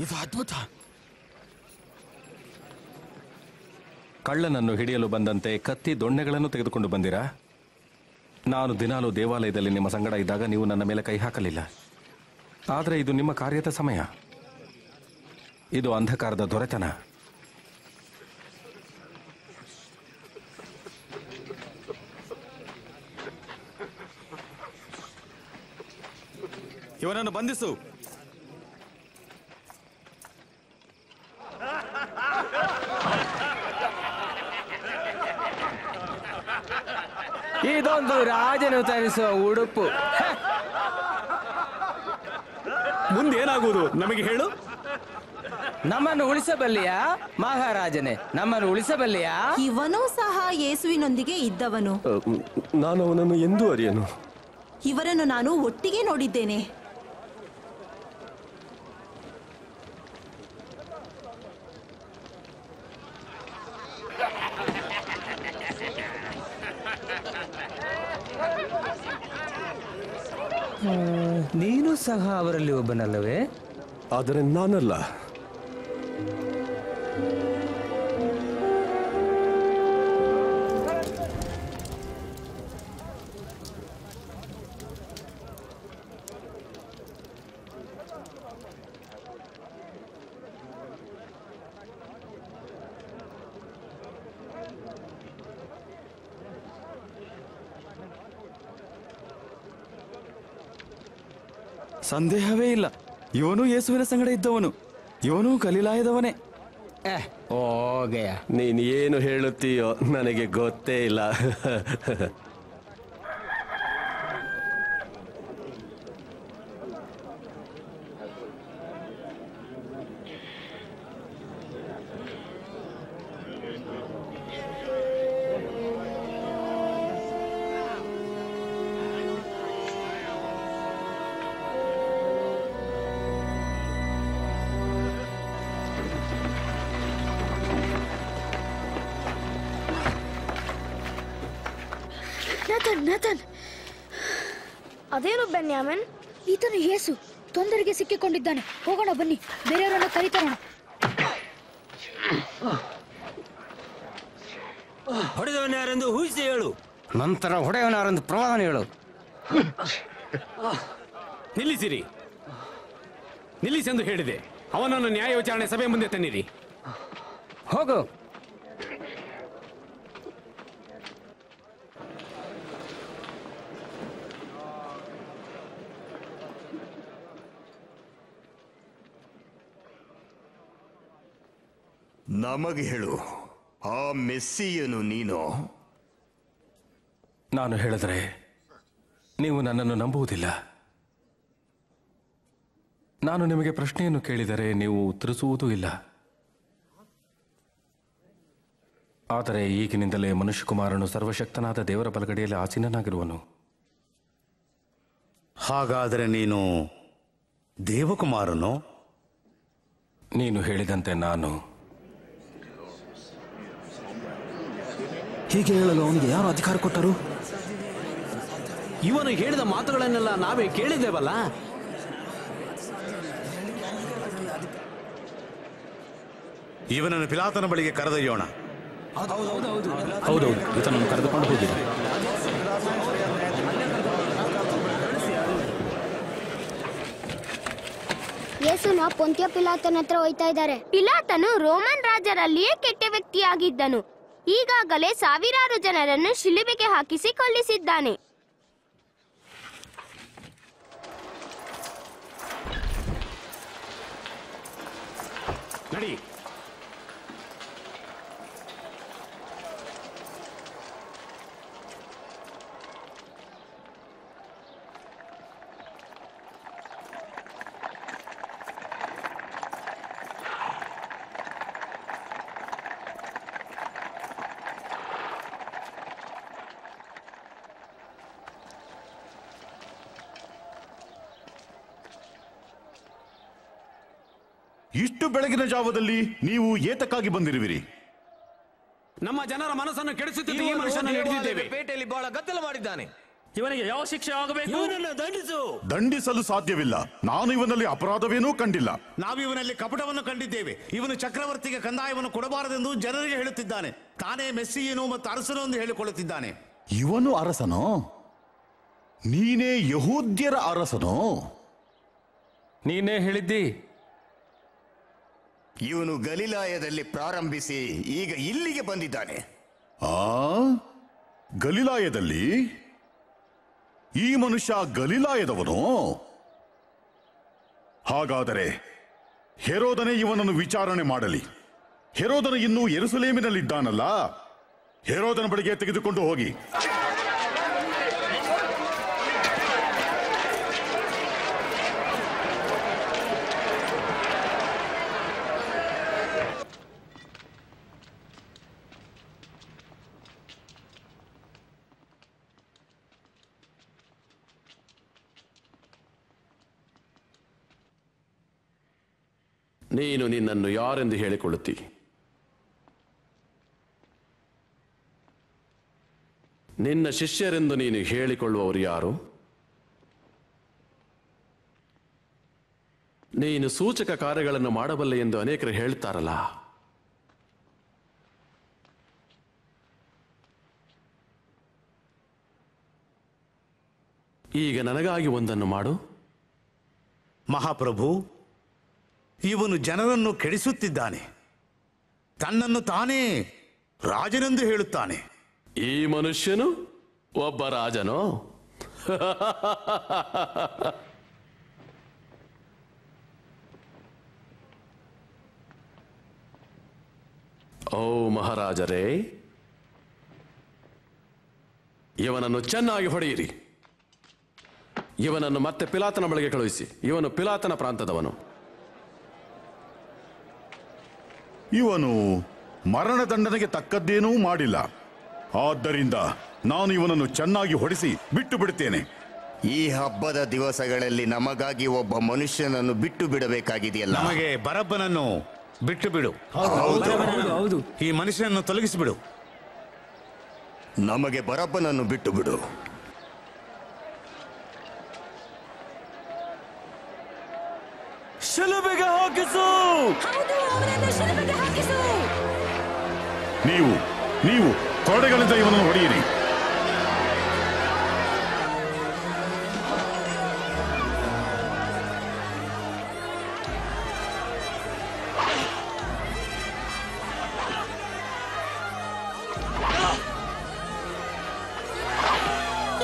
ಇದು ಅದ್ಭುತ. ಕಳ್ಳನನ್ನು ಹಿಡಿಯಲು ಬಂದಂತೆ ಕತ್ತಿ ದೊಣ್ಣೆಗಳನ್ನು ತೆಗೆದುಕೊಂಡು ಬಂದಿರಾ? ನಾನು ದಿನಾಲೂ ದೇವಾಲಯದಲ್ಲಿ ನಿಮ್ಮ ಸಂಗಡ ಇದ್ದಾಗ ನೀವು ನನ್ನ ಮೇಲೆ ಕೈ ಹಾಕಲಿಲ್ಲ. ಆದರೆ ಇದು ನಿಮ್ಮ ಕಾರ್ಯದ ಸಮಯ. ಇದು ಅಂಧಕಾರದ ದೊರೆತನ. ಇವನನ್ನು ಬಂಧಿಸು. ಇದೊಂದು ರಾಜನು ಧರಿಸುವ ಉಡುಪು. ಮುಂದೇನಾಗುವುದು ನಮಗೆ ಹೇಳು. ನಮ್ಮನ್ನು ಉಳಿಸಬಲ್ಲಿಯಾ ಮಹಾರಾಜನೇ? ನಮ್ಮನ್ನು ಉಳಿಸಬಲ್ಲಿಯಾ? ಇವನೂ ಸಹ ಯೇಸುವಿನೊಂದಿಗೆ ಇದ್ದವನು. ನಾನು ಅವನನ್ನು ಎಂದೂ ಅರಿಯನು. ಇವರನ್ನು ನಾನು ಒಟ್ಟಿಗೆ ನೋಡಿದ್ದೇನೆ. ನೀನು ಸಹ ಅವರಲ್ಲಿ ಒಬ್ಬನಲ್ಲವೇ? ಆದರೆ ನಾನಲ್ಲ. ಸಂದೇಹವೇ ಇಲ್ಲ, ಇವನು ಯೇಸುವಿನ ಸಂಗಡ ಇದ್ದವನು, ಇವನು ಗಲಿಲಾಯದವನೇ. ನೀನು ಏನು ಹೇಳುತ್ತೀಯೋ ನನಗೆ ಗೊತ್ತೇ ಇಲ್ಲ. ನಾಥನ್, ಅದೇನು ಬೆನ್ಯಾಮನ್? ಈತನು ಯೇಸು ತೊಂದರೆಗೆ ಸಿಕ್ಕಿಕೊಂಡಿದ್ದಾನೆ. ಹೋಗೋಣ ಬನ್ನಿ, ಬೇರೆಯವರನ್ನು ಕರೀತರೋಣ. ಹೊಡೆದವನ್ಯಾರೆಂದು ಊಹಿಸಿ ಹೇಳು. ನಂತರ ಹೊಡೆಯವನಾರೆಂದು ಪ್ರವಾದನೆ ಹೇಳು. ನಿಲ್ಲಿಸಿರಿ, ನಿಲ್ಲಿಸೆಂದು ಹೇಳಿದೆ. ಅವನನ್ನು ನ್ಯಾಯ ವಿಚಾರಣೆ ಸಭೆ ಮುಂದೆ ತನ್ನಿರಿ. ಹೋಗು. ನಮಗೆ ಹೇಳು, ಆ ಮೆಸ್ಸಿಯನು ನೀನು? ನಾನು ಹೇಳಿದರೆ ನೀವು ನನ್ನನ್ನು ನಂಬುವುದಿಲ್ಲ. ನಾನು ನಿಮಗೆ ಪ್ರಶ್ನೆಯನ್ನು ಕೇಳಿದರೆ ನೀವು ಉತ್ತರಿಸುವುದೂ ಇಲ್ಲ. ಆದರೆ ಈಗಿನಿಂದಲೇ ಮನುಷ್ಯಕುಮಾರನು ಸರ್ವಶಕ್ತನಾದ ದೇವರ ಬಲಗಡೆಯಲ್ಲಿ ಆಸೀನನಾಗಿರುವನು. ಹಾಗಾದರೆ ನೀನು ದೇವಕುಮಾರನು? ನೀನು ಹೇಳಿದಂತೆ ನಾನು. ಹೀಗೆ ಹೇಳಲು ಅವನಿಗೆ ಯಾರು ಅಧಿಕಾರ ಕೊಟ್ಟರು? ಇವನು ಹೇಳಿದ ಮಾತುಗಳನ್ನೆಲ್ಲ ನಾವೇ ಕೇಳಿದ್ದೇವಲ್ಲ. ಇವನನ್ನು ಪಿಲಾತನ ಬಳಿಗೆ ಕರೆದೊಯ್ಯೋಣ. ಹೌದೌದು, ಈತನನ್ನು ಕರೆದುಕೊಂಡು ಹೋಗಿ. ಯೇಸುನ ಪೊಂತ್ಯ ಪಿಲಾತನ ಹತ್ರ ಹೋಯ್ತಾ ಇದ್ದಾರೆ. ಪಿಲಾತನು ರೋಮನ್ ರಾಜರಲ್ಲಿಯೇ ಕೆಟ್ಟ ವ್ಯಕ್ತಿಯಾಗಿದ್ದನು. ಈಗಾಗಲೇ ಸಾವಿರಾರು ಜನರನ್ನು ಶಿಲುಬೆಗೆ ಹಾಕಿಸಿ ಕೊಲ್ಲಿಸಿದ್ದಾನೆ. ನಡಿ. ಇಷ್ಟು ಬೆಳಗಿನ ಜಾವದಲ್ಲಿ ನೀವು ಏತಕ್ಕಾಗಿ ಬಂದಿರುವಿರಿ? ನಮ್ಮ ಜನರ ಮನಸ್ಸನ್ನು ಕೆಡಿಸುತ್ತಿದ್ದ ಈ ಮನುಷ್ಯನನ್ನು ಹಿಡಿದಿದ್ದೇವೆ. ಪೇಟೆಯಲ್ಲಿ ಬಹಳ ಗದ್ದಲ ಮಾಡಿದ್ದಾನೆ. ಇವನಿಗೆ ಯಾವ ಶಿಕ್ಷೆ ಆಗಬೇಕು? ಇವನನ್ನು ದಂಡಿಸು. ದಂಡಿಸಲು ಸಾಧ್ಯವಿಲ್ಲ. ನಾನು ಇವನಲ್ಲಿ ಅಪರಾಧವೇನೂ ಕಂಡಿಲ್ಲ. ನಾವು ಇವನಲ್ಲಿ ಕಪಟವನ್ನು ಕಂಡಿದ್ದೇವೆ. ಇವನು ಚಕ್ರವರ್ತಿಗೆ ಕಂದಾಯವನ್ನು ಕೊಡಬಾರದೆಂದು ಜನರಿಗೆ ಹೇಳುತ್ತಿದ್ದಾನೆ. ತಾನೇ ಮೆಸ್ಸಿಯನು ಮತ್ತು ಅರಸನು ಎಂದು ಹೇಳಿಕೊಳ್ಳುತ್ತಿದ್ದಾನೆ. ಇವನು ಅರಸನೋ? ನೀನೇ ಯಹೂದ್ಯರ ಅರಸನೋ? ನೀನೇ ಹೇಳಿದ್ದಿ. ಇವನು ಗಲಿಲಾಯದಲ್ಲಿ ಪ್ರಾರಂಭಿಸಿ ಈಗ ಇಲ್ಲಿಗೆ ಬಂದಿದ್ದಾನೆ. ಗಲಿಲಾಯದಲ್ಲಿ? ಈ ಮನುಷ್ಯ ಗಲಿಲಾಯದವನು? ಹಾಗಾದರೆ ಹೆರೋದನೇ ಇವನನ್ನು ವಿಚಾರಣೆ ಮಾಡಲಿ. ಹೆರೋದನು ಇನ್ನೂ ಯೆರೂಸಲೇಮಿನಲ್ಲಿದ್ದಾನಲ್ಲ, ಹೆರೋದನ ಬಳಿಗೆ ತೆಗೆದುಕೊಂಡು ಹೋಗಿ. ನೀನು ನಿನ್ನನ್ನು ಯಾರೆಂದು ಹೇಳಿಕೊಳ್ಳುತ್ತಿ? ನಿನ್ನ ಶಿಷ್ಯರೆಂದು ನೀನು ಹೇಳಿಕೊಳ್ಳುವವರು ಯಾರು? ನೀನು ಸೂಚಕ ಕಾರ್ಯಗಳನ್ನು ಮಾಡಬಲ್ಲೆ ಎಂದು ಅನೇಕರು ಹೇಳ್ತಾರಲ್ಲ, ಈಗ ನನಗಾಗಿ ಒಂದನ್ನು ಮಾಡು. ಮಹಾಪ್ರಭು, ಇವನು ಜನರನ್ನು ಕೆಡಿಸುತ್ತಿದ್ದಾನೆ. ತನ್ನನ್ನು ತಾನೇ ರಾಜನೆಂದು ಹೇಳುತ್ತಾನೆ. ಈ ಮನುಷ್ಯನು ಒಬ್ಬ ರಾಜನೋ? ಓ ಮಹಾರಾಜರೇ, ಇವನನ್ನು ಚೆನ್ನಾಗಿ ಹೊಡೆಯಿರಿ. ಇವನನ್ನು ಮತ್ತೆ ಪಿಲಾತನ ಬಳಿಗೆ ಕಳುಹಿಸಿ. ಇವನು ಪಿಲಾತನ ಪ್ರಾಂತದವನು. ಇವನು ಮರಣದಂಡನೆಗೆ ತಕ್ಕದ್ದೇನೂ ಮಾಡಿಲ್ಲ. ಆದ್ದರಿಂದ ನಾನು ಇವನನ್ನು ಚೆನ್ನಾಗಿ ಹೊಡೆಸಿ ಬಿಟ್ಟು ಬಿಡುತ್ತೇನೆ. ಈ ಹಬ್ಬದ ದಿವಸಗಳಲ್ಲಿ ನಮಗಾಗಿ ಒಬ್ಬ ಮನುಷ್ಯನನ್ನು ಬಿಟ್ಟು ಬಿಡಬೇಕಾಗಿದೆಯಲ್ಲ. ನಮಗೆ ಬರಬ್ಬನನ್ನು ಬಿಟ್ಟು ಬಿಡು. ಹೌದು, ಈ ಮನುಷ್ಯನನ್ನು ತೊಲಗಿಸಿಬಿಡು. ನಮಗೆ ಬರಬ್ಬನನ್ನು ಬಿಟ್ಟು ಬಿಡು. ಶಿಲುಬೆಗೆ ಹಾಕಿಸು. ನೀವು ಕೊರಡೆಗಳಿಂದ ಇವನನ್ನು ಹೊಡೆಯಿರಿ.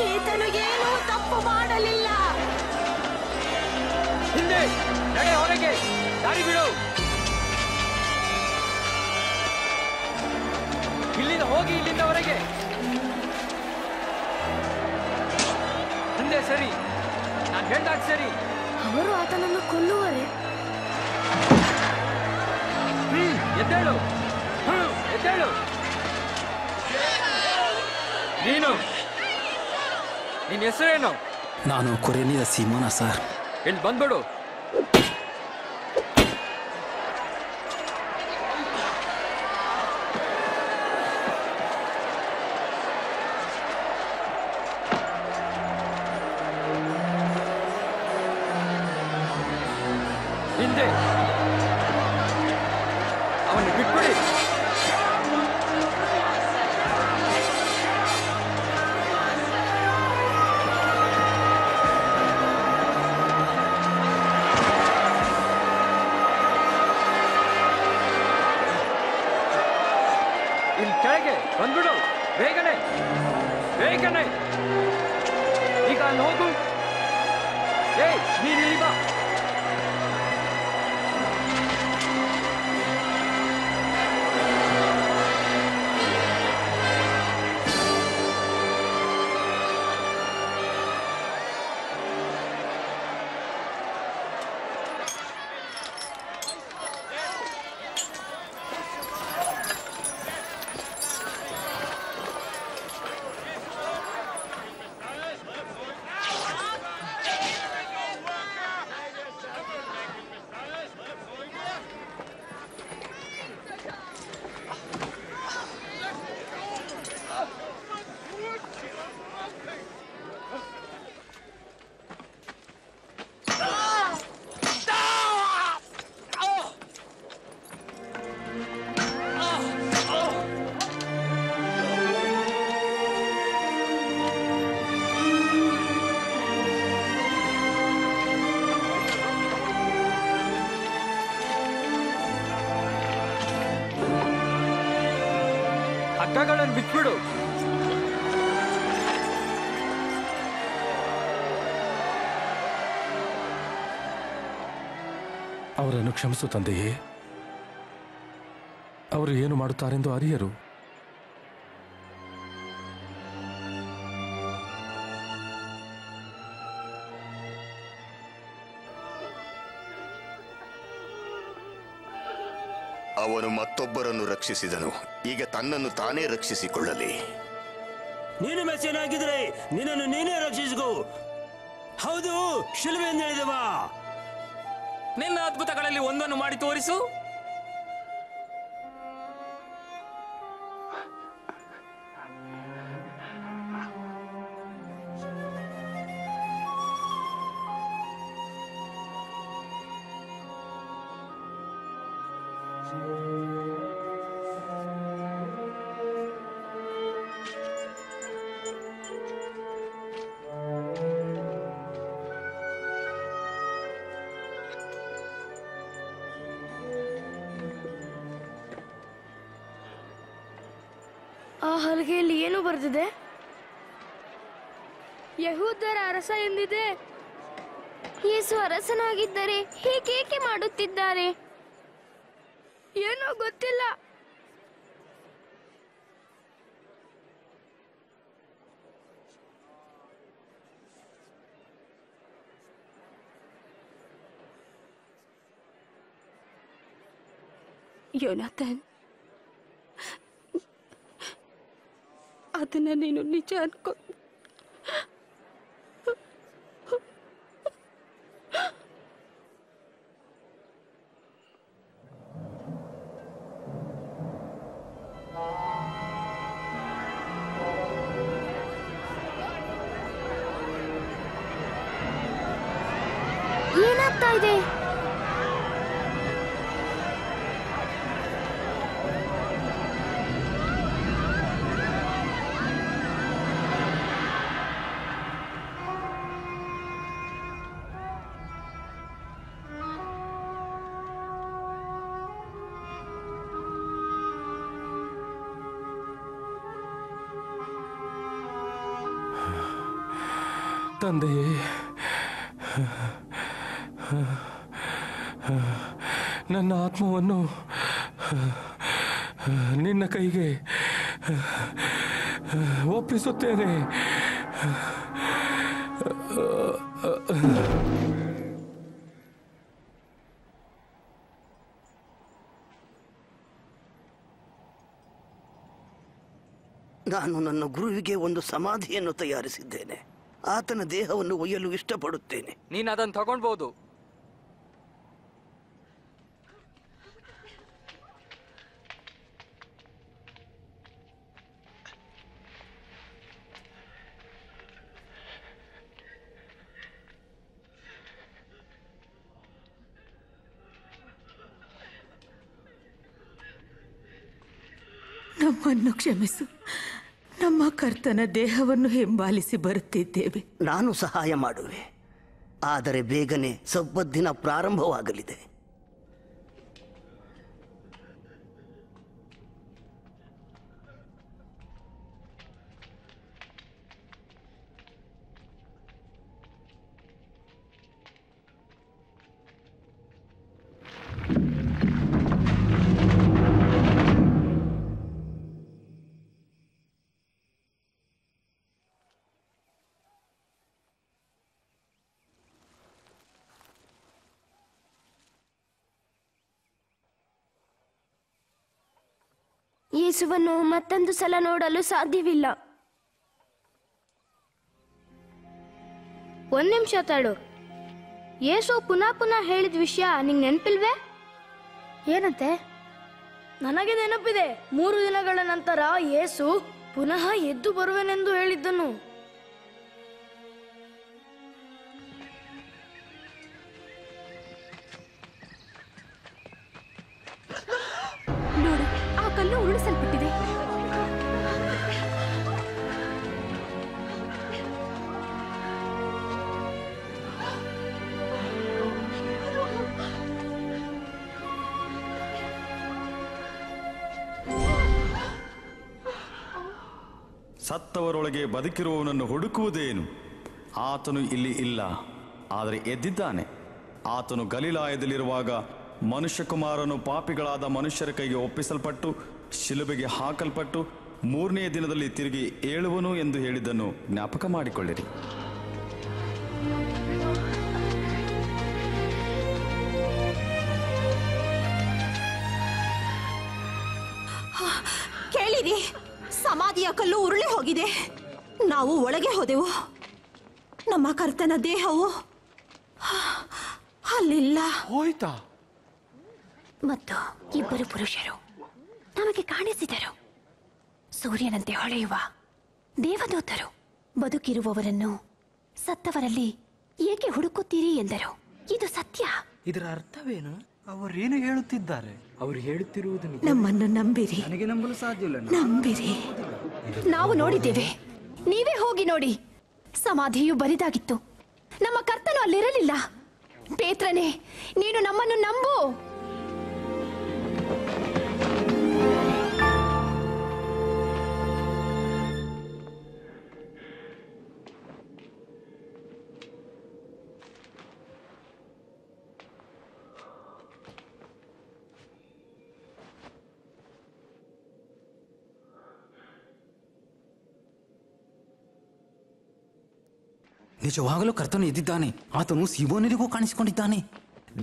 ಈತನು ಏನೂ ತಪ್ಪು ಮಾಡಲಿಲ್ಲ. ಹಿಂದೆ ನಡೆ, ಹೊರಗೆ ದಾರಿ ಬಿಡು. ಇಲ್ಲಿಂದ ಹೋಗಿ, ಇಲ್ಲಿಂದ ಹೊರಗೆ. ಹಿಂದೆ ಸರಿ, ನಾನು ಹೇಳ್ದಾಗ ಸರಿ. ಅವರು ಆತನನ್ನು ಕೊಲ್ಲುವರೆ. ಎದ್ದೇಳು, ಎದ್ದೇಳು. ನಿನ್ನ ಹೆಸರೇನು? ನಾನು ಕೊರೆನಿದ ಸಿಮೋನ ಸರ್. ಇಲ್ಲಿ ಬಂದ್ಬಿಡು. ಹಿಂದೆ ಅವನು ಬಿಟ್ಬಿಡಿ. ಇಲ್ಲಿ ಕೆಳಗೆ ಬಂದ್ಬಿಡು. ಬೇಗನೆ ಬೇಗನೆ. ಈಗ ಅಲ್ಲಿ ಹೋಗು. ಏಯ್, ನೀನ್ ಇಲ್ಲಿ ಬಾ. ಹಗ್ಗಗಳನ್ನು ಬಿಟ್ಬಿಡು. ಅವರನ್ನು ಕ್ಷಮಿಸು ತಂದೆಯೇ. ಅವರು ಏನು ಮಾಡುತ್ತಾರೆಂದು ಅರಿಯರು. ಅವನು ಮತ್ತೊಬ್ಬರನ್ನು ರಕ್ಷಿಸಿದನು. ಈಗ ತನ್ನನ್ನು ತಾನೇ ರಕ್ಷಿಸಿಕೊಳ್ಳಲಿ. ನೀನು ಮೆಸ್ಸಿಯನಾಗಿದ್ರೆ ನಿನ್ನನ್ನು ನೀನೇ ರಕ್ಷಿಸಿಕೋ. ಹೌದು, ಶಿಲುಬೆಯನ್ನು ಹೇಳಿದವ. ನಿನ್ನ ಅದ್ಭುತಗಳಲ್ಲಿ ಒಂದನ್ನು ಮಾಡಿ ತೋರಿಸು. ಆ ಹಲಗೆಯಲ್ಲಿ ಏನು ಬರೆದಿದೆ? ಯಹೂದರ ಅರಸ ಎಂದಿದೆ. ಯೇಸು ಅರಸನಾಗಿದ್ದರೆ ಹೀಗೇಕೆ ಮಾಡುತ್ತಿದ್ದಾರೆ? ಏನೋ ಗೊತ್ತಿಲ್ಲ. ಯೋನಾಥನ್, ಅದನ್ನ ನೀನು ನಿಜ ಅನ್ಕೊ. ಏನಾಗ್ತಾ ಇದೆ? ತಂದೆಯೇ, ನನ್ನ ಆತ್ಮವನ್ನು ನಿನ್ನ ಕೈಗೆ ಒಪ್ಪಿಸುತ್ತೇನೆ. ನಾನು ನನ್ನ ಗುರುವಿಗೆ ಒಂದು ಸಮಾಧಿಯನ್ನು ತಯಾರಿಸಿದ್ದೇನೆ. ಆತನ ದೇಹವನ್ನು ಒಯ್ಯಲು ಇಷ್ಟಪಡುತ್ತೇನೆ. ನೀನು ಅದನ್ನು ತಗೊಳ್ಬಹುದು. ನಮ್ಮನ್ನು ಕ್ಷಮಿಸು. ನಮ್ಮ ಕರ್ತನ ದೇಹವನ್ನು ಹಿಂಬಾಲಿಸಿ ಬರುತ್ತಿದ್ದೇವೆ. ನಾನು ಸಹಾಯ ಮಾಡುವೆ, ಆದರೆ ಬೇಗನೆ ಸಬ್ಬತ್ತಿನ ಪ್ರಾರಂಭವಾಗಲಿದೆ. ಯೇಸುವನ್ನು ಮತ್ತೊಂದು ಸಲ ನೋಡಲು ಸಾಧ್ಯವಿಲ್ಲ. ಒಂದ್ ನಿಮಿಷ ತಾಳು. ಯೇಸು ಪುನಃ ಹೇಳಿದ ವಿಷಯ ನಿಂಗೆ ನೆನಪಿಲ್ವೇ? ಏನಂತೆ? ನನಗೆ ನೆನಪಿದೆ. 3 ದಿನಗಳ ನಂತರ ಯೇಸು ಪುನಃ ಎದ್ದು ಬರುವೆನೆಂದು ಹೇಳಿದ್ದನು. ನೋಡು, ಆ ಕಲ್ಲು ಉರುಳಿಸಲ್ಪಟ್ಟಿದೆ. ಸತ್ತವರೊಳಗೆ ಬದುಕಿರುವವನನ್ನು ಹುಡುಕುವುದೇನು? ಆತನು ಇಲ್ಲಿ ಇಲ್ಲ, ಆದರೆ ಎದ್ದಿದ್ದಾನೆ. ಆತನು ಗಲಿಲಾಯದಲ್ಲಿರುವಾಗ ಮನುಷ್ಯಕುಮಾರನು ಪಾಪಿಗಳಾದ ಮನುಷ್ಯರ ಕೈಗೆ ಒಪ್ಪಿಸಲ್ಪಟ್ಟು ಶಿಲುಬೆಗೆ ಹಾಕಲ್ಪಟ್ಟು 3ನೇ ದಿನದಲ್ಲಿ ತಿರುಗಿ ಏಳುವನು ಎಂದು ಹೇಳಿದ್ದನ್ನು ಜ್ಞಾಪಕ ಮಾಡಿಕೊಳ್ಳಿರಿ. ಕೇಳಿರಿ, ಸಮಾಧಿಯ ಕಲ್ಲು ಉರುಳಿ ಹೋಗಿದೆ. ನಾವು ಒಳಗೆ ಹೋದೆವು. ನಮ್ಮ ಕರ್ತನ ದೇಹವು ಅಲ್ಲಿಲ್ಲ. ಹೋಯ್ತಾ? ಮತ್ತು 2 ಪುರುಷರು ನಮಗೆ ಕಾಣಿಸಿದರು. ಸೂರ್ಯನಂತೆ ಹೊಳೆಯುವ ದೇವದೂತರು ಬದುಕಿರುವವರನ್ನು ಸತ್ತವರಲ್ಲಿ ಏಕೆ ಹುಡುಕುತ್ತೀರಿ ಎಂದರು. ಇದು ಸತ್ಯ. ಇದರ ಅರ್ಥವೇನು? ಅವರೇನು ಹೇಳುತ್ತಿದ್ದಾರೆ? ಅವರು ಹೇಳುತ್ತಿರುವುದು ನಿಜ. ನಮ್ಮನ್ನು ನಂಬಿರಿ. ನನಗೆ ನಂಬಲು ಸಾಧ್ಯವಿಲ್ಲ. ನಂಬಿರಿ. ನಾವು ನೋಡಿದ್ದೇವೆ, ನೀವೇ ಹೋಗಿ ನೋಡಿ. ಸಮಾಧಿಯು ಬರಿದಾಗಿತ್ತು. ನಮ್ಮ ಕರ್ತನು ಅಲ್ಲಿರಲಿಲ್ಲ. ಪೇತ್ರನೇ, ನೀನು ನಮ್ಮನ್ನು ನಂಬು. ನಿಜವಾಗಲೂ ಕರ್ತನು ಎದ್ದಿದ್ದಾನೆ. ಆತನು ಸೀಮೋನನಿಗೂ ಕಾಣಿಸಿಕೊಂಡಿದ್ದಾನೆ.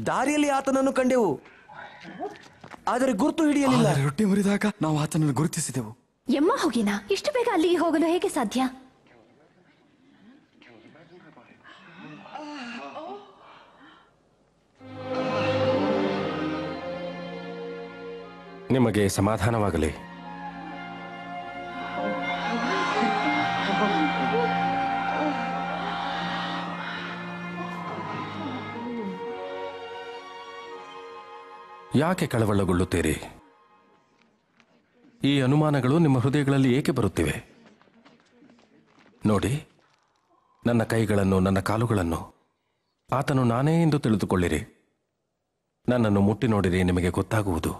ದಾರಿಯಲ್ಲಿ ಆತನನ್ನು ಕಂಡೆವು, ಆದರೆ ಗುರುತು ಹಿಡಿಯಲಿಲ್ಲ. ರೊಟ್ಟಿ ಮುರಿದಾಗ ನಾವು ಆತನನ್ನು ಗುರುತಿಸಿದೆವು. ಎಮ್ಮ ಹೋಗಿನ ಇಷ್ಟು ಬೇಗ ಅಲ್ಲಿಗೆ ಹೋಗಲು ಹೇಗೆ ಸಾಧ್ಯ? ನಿಮಗೆ ಸಮಾಧಾನವಾಗಲಿ. ಯಾಕೆ ಕಳವಳಗೊಳ್ಳುತ್ತೀರಿ? ಈ ಅನುಮಾನಗಳು ನಿಮ್ಮ ಹೃದಯಗಳಲ್ಲಿ ಏಕೆ ಬರುತ್ತಿವೆ? ನೋಡಿ, ನನ್ನ ಕೈಗಳನ್ನು, ನನ್ನ ಕಾಲುಗಳನ್ನು ಆತನು ನಾನೇ ಎಂದು ತಿಳಿದುಕೊಳ್ಳಿರಿ. ನನ್ನನ್ನು ಮುಟ್ಟಿ ನೋಡಿರಿ, ನಿಮಗೆ ಗೊತ್ತಾಗುವುದು.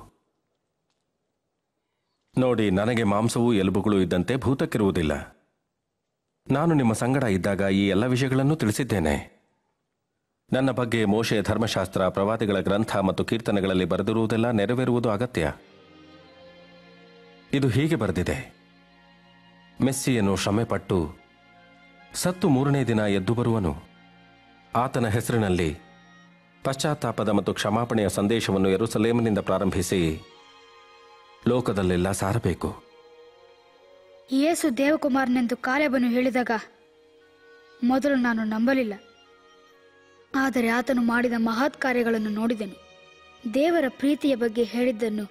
ನೋಡಿ, ನನಗೆ ಮಾಂಸವೂ ಎಲುಬುಗಳು ಇದ್ದಂತೆ ಭೂತಕ್ಕಿರುವುದಿಲ್ಲ. ನಾನು ನಿಮ್ಮ ಸಂಗಡ ಇದ್ದಾಗ ಈ ಎಲ್ಲ ವಿಷಯಗಳನ್ನು ತಿಳಿಸಿದ್ದೇನೆ. ನನ್ನ ಬಗ್ಗೆ ಮೋಶೆಯ ಧರ್ಮಶಾಸ್ತ್ರ, ಪ್ರವಾದಿಗಳ ಗ್ರಂಥ ಮತ್ತು ಕೀರ್ತನೆಗಳಲ್ಲಿ ಬರೆದಿರುವುದೆಲ್ಲ ನೆರವೇರುವುದು ಅಗತ್ಯ. ಇದು ಹೀಗೆ ಬರೆದಿದೆ: ಮೆಸ್ಸಿಯನು ಶ್ರಮೆಪಟ್ಟು ಸತ್ತು 3ನೇ ದಿನ ಎದ್ದು ಬರುವನು. ಆತನ ಹೆಸರಿನಲ್ಲಿ ಪಶ್ಚಾತ್ತಾಪದ ಮತ್ತು ಕ್ಷಮಾಪಣೆಯ ಸಂದೇಶವನ್ನು ಯೆರೂಸಲೇಮಿನಿಂದ ಪ್ರಾರಂಭಿಸಿ ಲೋಕದಲ್ಲೆಲ್ಲ ಸಾರಬೇಕು. ಯೇಸು ದೇವಕುಮಾರನೆಂದು ಕಾಲೇಬನು ಹೇಳಿದಾಗ ಮೊದಲು ನಾನು ನಂಬಲಿಲ್ಲ. ಆದರೆ ಆತನು ಮಾಡಿದ ಮಹತ್ ಕಾರ್ಯಗಳನ್ನು ನೋಡಿದೆನು. ದೇವರ ಪ್ರೀತಿಯ ಬಗ್ಗೆ ಹೇಳಿದ್ದನ್ನು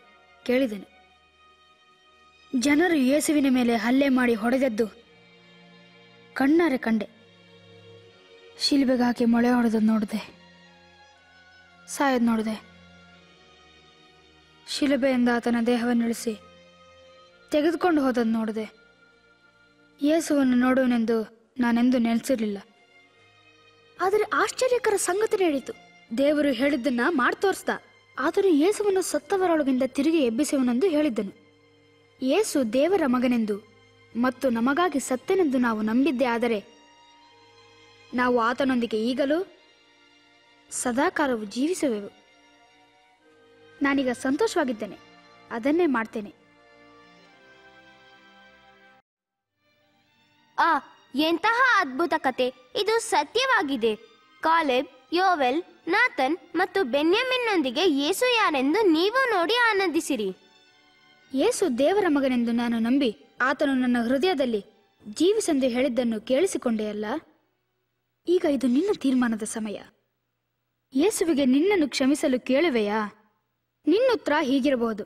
ಕೇಳಿದೆನು. ಜನರು ಯೇಸುವಿನ ಮೇಲೆ ಹಲ್ಲೆ ಮಾಡಿ ಹೊಡೆದದ್ದು ಕಣ್ಣಾರೆ ಕಂಡೆ. ಶಿಲ್ಬೆಗೆ ಹಾಕಿ ಮೊಳೆ ಹೊಡೆದದ್ದು ನೋಡಿದೆ. ಸಾಯದ್ ನೋಡಿದೆ. ಶಿಲುಬೆಯಿಂದ ಆತನ ದೇಹವನ್ನು ಇಳಿಸಿ ತೆಗೆದುಕೊಂಡು ಹೋದದ್ದು ನೋಡಿದೆ. ಯೇಸುವನ್ನು ನೋಡುವನೆಂದು ನಾನೆಂದು ನೆನೆಸಿರಲಿಲ್ಲ. ಆದರೆ ಆಶ್ಚರ್ಯಕರ ಸಂಗತಿ ನಡೆಯಿತು. ದೇವರು ಹೇಳಿದ್ದನ್ನ ಮಾಡಿ ತೋರಿಸ್ದ. ಆತನು ಯೇಸುವನ್ನು ಸತ್ತವರೊಳಗಿಂದ ತಿರುಗಿ ಎಬ್ಬಿಸುವನೆಂದು ಹೇಳಿದ್ದನು. ಯೇಸು ದೇವರ ಮಗನೆಂದು ಮತ್ತು ನಮಗಾಗಿ ಸತ್ಯನೆಂದು ನಾವು ನಂಬಿದ್ದೇ ಆದರೆ ನಾವು ಆತನೊಂದಿಗೆ ಈಗಲೂ ಸದಾಕಾಲವು ಜೀವಿಸುವೆವು. ನಾನೀಗ ಸಂತೋಷವಾಗಿದ್ದೇನೆ, ಅದನ್ನೇ ಮಾಡ್ತೇನೆ. ಎಂತಹ ಅದ್ಭುತ ಕತೆ! ಇದು ಸತ್ಯವಾಗಿದೆ. ಕಾಲೆಬ್, ಯೋವೆಲ್, ನಾಥನ್ ಮತ್ತು ಬೆನ್ಯಾಮಿನ್ನೊಂದಿಗೆ ಯೇಸು ಯಾರೆಂದು ನೀವು ನೋಡಿ ಆನಂದಿಸಿರಿ. ಯೇಸು ದೇವರ ಮಗನೆಂದು ನಾನು ನಂಬಿ ಆತನು ನನ್ನ ಹೃದಯದಲ್ಲಿ ಜೀವಿಸೆಂದು ಹೇಳಿದ್ದನ್ನು ಕೇಳಿಸಿಕೊಂಡೆಯಲ್ಲ. ಈಗ ಇದು ನಿನ್ನ ತೀರ್ಮಾನದ ಸಮಯ. ಯೇಸುವಿಗೆ ನಿನ್ನನ್ನು ಕ್ಷಮಿಸಲು ಕೇಳುವೆಯಾ? ನಿನ್ನುತ್ತರ ಹೀಗಿರಬಹುದು: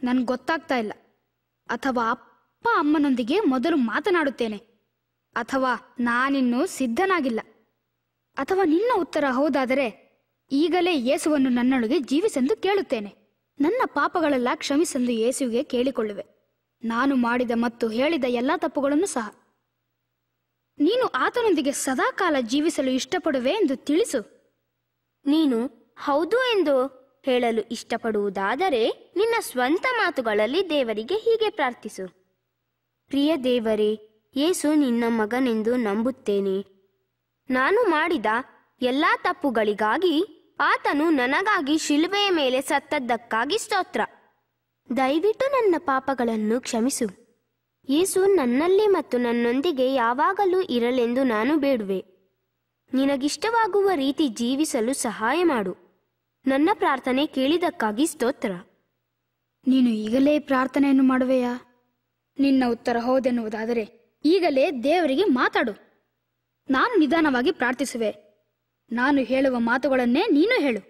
ನನ್ಗೆ ಗೊತ್ತಾಗ್ತಾ ಇಲ್ಲ, ಅಥವಾ ಅಪ್ಪ ಅಮ್ಮನೊಂದಿಗೆ ಮೊದಲು ಮಾತನಾಡುತ್ತೇನೆ, ಅಥವಾ ನಾನಿನ್ನೂ ಸಿದ್ಧನಾಗಿಲ್ಲ. ಅಥವಾ ನಿನ್ನ ಉತ್ತರ ಹೌದಾದರೆ ಈಗಲೇ ಯೇಸುವನ್ನು ನನ್ನೊಳಗೆ ಜೀವಿಸೆಂದು ಕೇಳುತ್ತೇನೆ. ನನ್ನ ಪಾಪಗಳೆಲ್ಲ ಕ್ಷಮಿಸೆಂದು ಯೇಸುವಿಗೆ ಕೇಳಿಕೊಳ್ಳುವೆ. ನಾನು ಮಾಡಿದ ಮತ್ತು ಹೇಳಿದ ಎಲ್ಲ ತಪ್ಪುಗಳನ್ನು ಸಹ. ನೀನು ಆತನೊಂದಿಗೆ ಸದಾಕಾಲ ಜೀವಿಸಲು ಇಷ್ಟಪಡುವೆ ಎಂದು ತಿಳಿಸು. ನೀನು ಹೌದು ಎಂದು ಹೇಳಲು ಇಷ್ಟಪಡುವುದಾದರೆ ನಿನ್ನ ಸ್ವಂತ ಮಾತುಗಳಲ್ಲಿ ದೇವರಿಗೆ ಹೀಗೆ ಪ್ರಾರ್ಥಿಸು: ಪ್ರಿಯ ದೇವರೇ, ಯೇಸು ನಿನ್ನ ಮಗನೆಂದು ನಂಬುತ್ತೇನೆ. ನಾನು ಮಾಡಿದ ಎಲ್ಲ ತಪ್ಪುಗಳಿಗಾಗಿ ಆತನು ನನಗಾಗಿ ಶಿಲುಬೆಯ ಮೇಲೆ ಸತ್ತದ್ದಕ್ಕಾಗಿ ಸ್ತೋತ್ರ. ದಯವಿಟ್ಟು ನನ್ನ ಪಾಪಗಳನ್ನು ಕ್ಷಮಿಸು. ಯೇಸು ನನ್ನಲ್ಲಿ ಮತ್ತು ನನ್ನೊಂದಿಗೆ ಯಾವಾಗಲೂ ಇರಲೆಂದು ನಾನು ಬೇಡುವೆ. ನಿನಗಿಷ್ಟವಾಗುವ ರೀತಿ ಜೀವಿಸಲು ಸಹಾಯ ಮಾಡು. ನನ್ನ ಪ್ರಾರ್ಥನೆ ಕೇಳಿದಕ್ಕಾಗಿ ಸ್ತೋತ್ರ. ನೀನು ಈಗಲೇ ಪ್ರಾರ್ಥನೆಯನ್ನು ಮಾಡುವೆಯಾ? ನಿನ್ನ ಉತ್ತರ ಹೌದೆನ್ನುವುದಾದರೆ ಈಗಲೇ ದೇವರಿಗೆ ಮಾತಾಡು. ನಾನು ನಿಧಾನವಾಗಿ ಪ್ರಾರ್ಥಿಸುವೆ. ನಾನು ಹೇಳುವ ಮಾತುಗಳನ್ನೇ ನೀನು ಹೇಳು.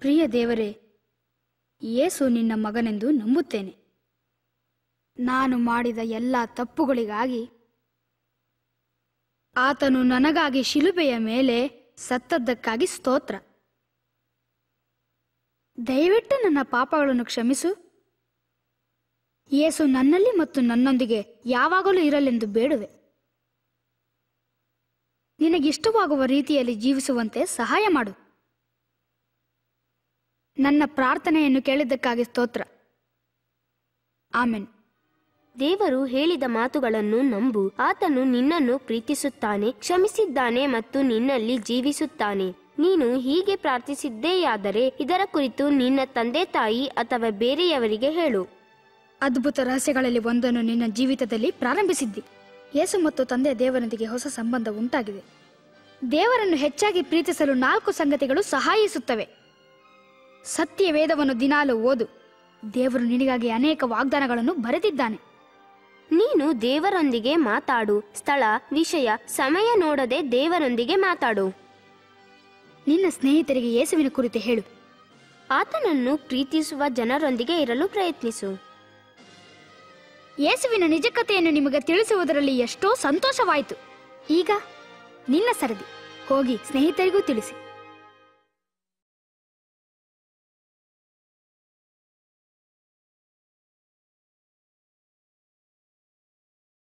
ಪ್ರಿಯ ದೇವರೇ, ಯೇಸು ನಿನ್ನ ಮಗನೆಂದು ನಂಬುತ್ತೇನೆ. ನಾನು ಮಾಡಿದ ಎಲ್ಲ ತಪ್ಪುಗಳಿಗಾಗಿ ಆತನು ನನಗಾಗಿ ಶಿಲುಬೆಯ ಮೇಲೆ ಸತ್ತದ್ದಕ್ಕಾಗಿ ಸ್ತೋತ್ರ. ದಯವಿಟ್ಟು ನನ್ನ ಪಾಪಗಳನ್ನು ಕ್ಷಮಿಸು. ಯೇಸು ನನ್ನಲ್ಲಿ ಮತ್ತು ನನ್ನೊಂದಿಗೆ ಯಾವಾಗಲೂ ಇರಲೆಂದು ಬೇಡುವೆ. ನಿನಗಿಷ್ಟವಾಗುವ ರೀತಿಯಲ್ಲಿ ಜೀವಿಸುವಂತೆ ಸಹಾಯ ಮಾಡು. ನನ್ನ ಪ್ರಾರ್ಥನೆಯನ್ನು ಕೇಳಿದ್ದಕ್ಕಾಗಿ ಸ್ತೋತ್ರ. ಆಮೆನ್. ದೇವರು ಹೇಳಿದ ಮಾತುಗಳನ್ನು ನಂಬು. ಆತನು ನಿನ್ನನ್ನು ಪ್ರೀತಿಸುತ್ತಾನೆ, ಕ್ಷಮಿಸಿದ್ದಾನೆ ಮತ್ತು ನಿನ್ನಲ್ಲಿ ಜೀವಿಸುತ್ತಾನೆ. ನೀನು ಹೀಗೆ ಪ್ರಾರ್ಥಿಸಿದ್ದೇಯಾದರೆ ಇದರ ಕುರಿತು ನಿನ್ನ ತಂದೆ ತಾಯಿ ಅಥವಾ ಬೇರೆಯವರಿಗೆ ಹೇಳು. ಅದ್ಭುತ ರಹಸ್ಯಗಳಲ್ಲಿ ಒಂದನ್ನು ನಿನ್ನ ಜೀವಿತದಲ್ಲಿ ಪ್ರಾರಂಭಿಸಿದ್ದಿ. ಯೇಸು ಮತ್ತು ತಂದೆ ದೇವರೊಂದಿಗೆ ಹೊಸ ಸಂಬಂಧ ಉಂಟಾಗಿದೆ. ದೇವರನ್ನು ಹೆಚ್ಚಾಗಿ ಪ್ರೀತಿಸಲು 4 ಸಂಗತಿಗಳು ಸಹಾಯಿಸುತ್ತವೆ. ಸತ್ಯ ವೇದವನ್ನು ದಿನಾಲು ಓದು. ದೇವರು ನಿನಗಾಗಿ ಅನೇಕ ವಾಗ್ದಾನಗಳನ್ನು ಬರೆದಿದ್ದಾನೆ. ನೀನು ದೇವರೊಂದಿಗೆ ಮಾತಾಡು. ಸ್ಥಳ, ವಿಷಯ, ಸಮಯ ನೋಡದೆ ದೇವರೊಂದಿಗೆ ಮಾತಾಡು. ನಿನ್ನ ಸ್ನೇಹಿತರಿಗೆ ಯೇಸುವಿನ ಕುರಿತು ಹೇಳು. ಆತನನ್ನು ಪ್ರೀತಿಸುವ ಜನರೊಂದಿಗೆ ಇರಲು ಪ್ರಯತ್ನಿಸು. ಯೇಸುವಿನ ನಿಜ ಕಥೆಯನ್ನು ನಿಮಗೆ ತಿಳಿಸುವುದರಲ್ಲಿ ಎಷ್ಟೋ ಸಂತೋಷವಾಯಿತು. ಈಗ ನಿನ್ನ ಸರದಿ. ಹೋಗಿ ಸ್ನೇಹಿತರಿಗೂ ತಿಳಿಸಿ.